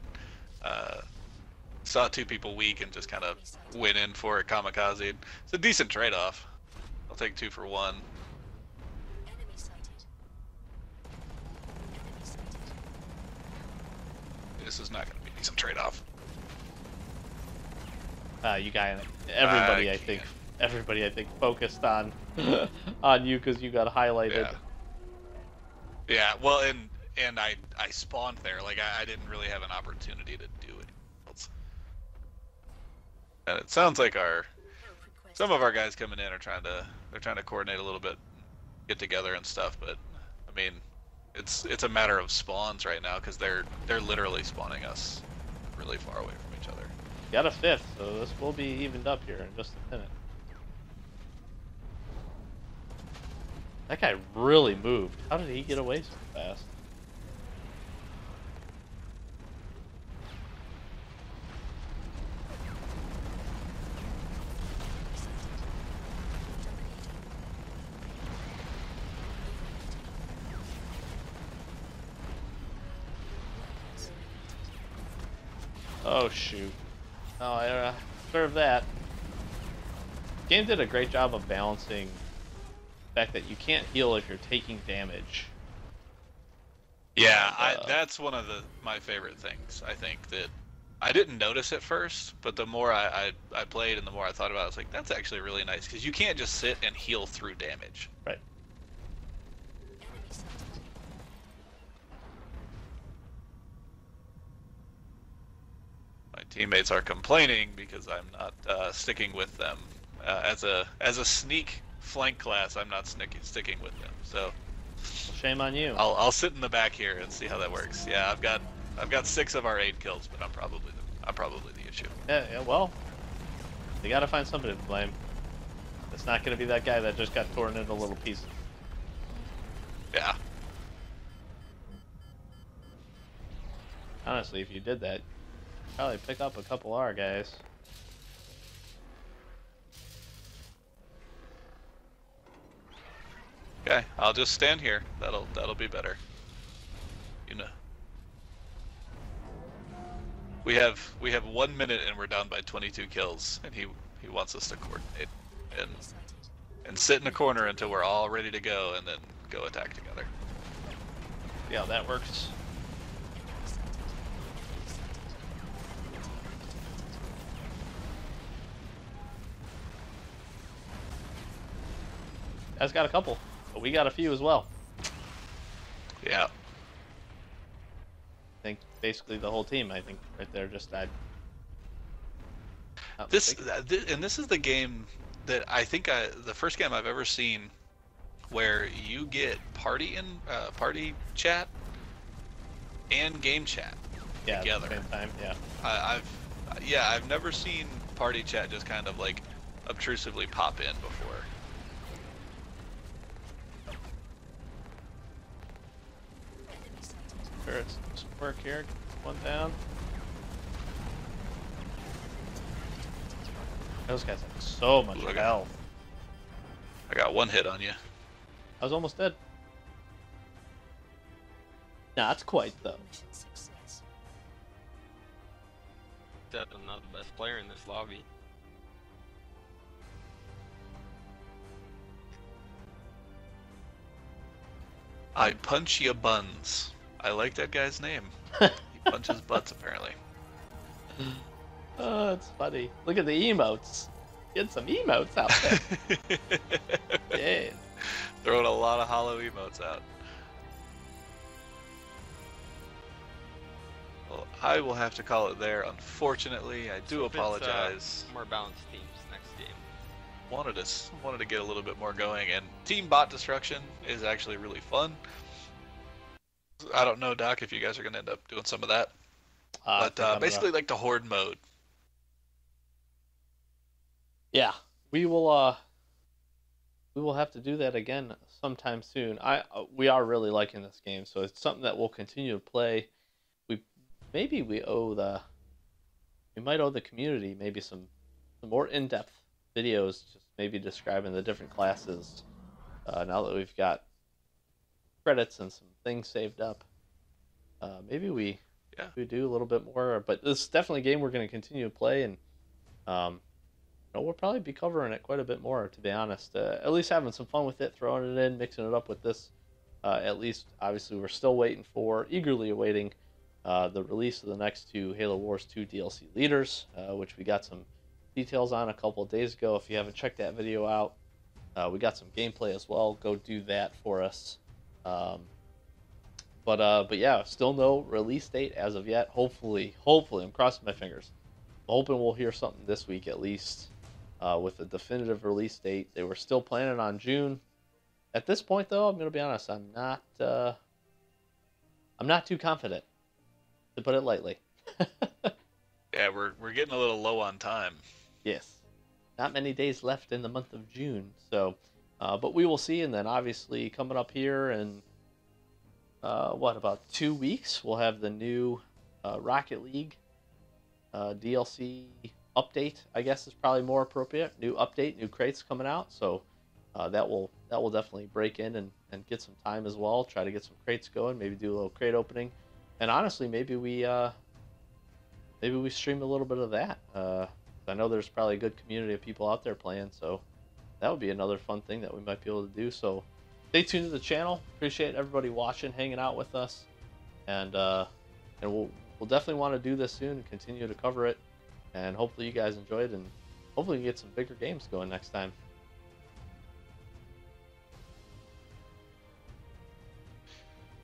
saw two people weak and just kind of went in for it, kamikaze. It's a decent trade-off. I'll take 2 for 1. Enemy sighted. Enemy sighted. This is not going to be a decent trade-off. You guy, everybody, I I think, can't. everybody, I think, focused on on you because you got highlighted. Yeah. Yeah. Well, and I spawned there. Like I didn't really have an opportunity to do it. And it sounds like Help request. some of our guys coming in are trying to coordinate a little bit, get together and stuff. But I mean, it's a matter of spawns right now because they're literally spawning us really far away from each other. Got a 5th, so this will be evened up here in just a minute. That guy really moved. How did he get away so fast? Oh shoot. Oh, I serve that. Game did a great job of balancing the fact that you can't heal if you're taking damage. Yeah, And, that's one of my favorite things. I think that I didn't notice at first, but the more I played and the more I thought about it, I was like, that's actually really nice because you can't just sit and heal through damage. Right. Enemy sighted. My teammates are complaining because I'm not sticking with them as a sneak flank class. I'm not sticking with them, so Well, shame on you. I'll sit in the back here and see how that works. Yeah, I've got 6 of our 8 kills, but I'm probably the issue. Yeah, well, they gotta find somebody to blame. It's not gonna be that guy that just got torn into little pieces. Yeah. Honestly, if you did that, you'd probably pick up a couple R guys. Okay, I'll just stand here. That'll be better. You know. We have 1 minute and we're down by 22 kills, and he wants us to coordinate and sit in a corner until we're all ready to go, and then go attack together. See how that works. Guys got a couple, but we got a few as well. Yeah. I think basically the whole team, I think, right there just died. Not This mistaken. and this is the game that I think the first game I've ever seen where you get party chat and game chat Yeah, at the together. same time, yeah. I've never seen party chat just kind of like obtrusively pop in before. Enemy sighted. Sure, it's some work here. One down. Those guys have so much Look at- health. I got 1 hit on you. I was almost dead. Not quite though. Mission success. Definitely not the best player in this lobby. I punch ya buns. I like that guy's name. He punches butts apparently. Oh, it's funny. Look at the emotes. Get some emotes out there. Yeah. Throwing a lot of hollow emotes out. Well, I will have to call it there, unfortunately. I do So if it's, apologize. More balanced teams next game. Wanted to get a little bit more going, and team bot destruction is actually really fun. I don't know, Doc, if you guys are going to end up doing some of that, I think I'm basically gonna- like the horde mode. yeah, we will have to do that again sometime soon. We are really liking this game, so it's something that we'll continue to play. We might owe the community maybe some more in-depth videos, just maybe describing the different classes. Now that we've got credits and some things saved up, maybe we Yeah. we do a little bit more. But this is definitely a game we're going to continue to play, and we'll probably be covering it quite a bit more, to be honest. At least having some fun with it, throwing it in, mixing it up with this. At least, obviously, we're still eagerly awaiting the release of the next two Halo Wars 2 DLC leaders, which we got some details on a couple of days ago. If you haven't checked that video out, we got some gameplay as well. Go do that for us. But yeah, still no release date as of yet. Hopefully, I'm crossing my fingers. I'm hoping we'll hear something this week at least with a definitive release date. They were still planning on June. At this point, though, I'm going to be honest. I'm not too confident, to put it lightly. Yeah, we're getting a little low on time. Yes, not many days left in the month of June. So, but we will see. And then obviously coming up here in about 2 weeks, we'll have the new Rocket League DLC update. I guess is probably more appropriate. New update, new crates coming out. So that will definitely break in and get some time as well. Try to get some crates going. Maybe do a little crate opening. And honestly, maybe we stream a little bit of that. I know there's probably a good community of people out there playing, so that would be another fun thing that we might be able to do. So stay tuned to the channel. Appreciate everybody watching, hanging out with us, and we'll definitely want to do this soon and continue to cover it. And hopefully you guys enjoyed, and hopefully we get some bigger games going next time.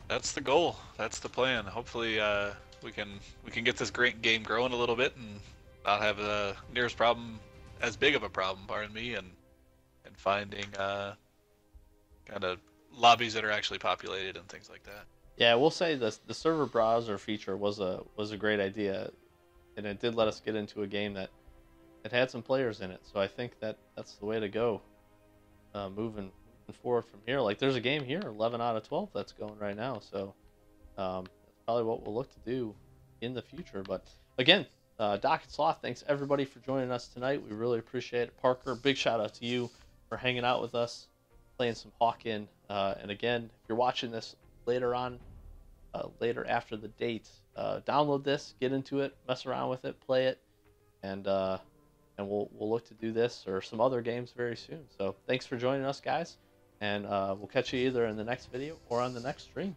That's the goal. That's the plan. Hopefully, we can get this great game growing a little bit and not have a near as big of a problem, pardon me, and finding kind of lobbies that are actually populated and things like that. Yeah, we'll say the server browser feature was a great idea, and it did let us get into a game that it had some players in it. So I think that's the way to go, moving forward from here. Like there's a game here, 11 out of 12, that's going right now. So that's probably what we'll look to do in the future. But again, Doc and Sloth, thanks everybody for joining us tonight. We really appreciate it. Parker, big shout out to you for hanging out with us, playing some Hawken. And again, if you're watching this later after the date, download this, get into it, mess around with it, play it, and we'll look to do this or some other games very soon. So thanks for joining us, guys, and we'll catch you either in the next video or on the next stream.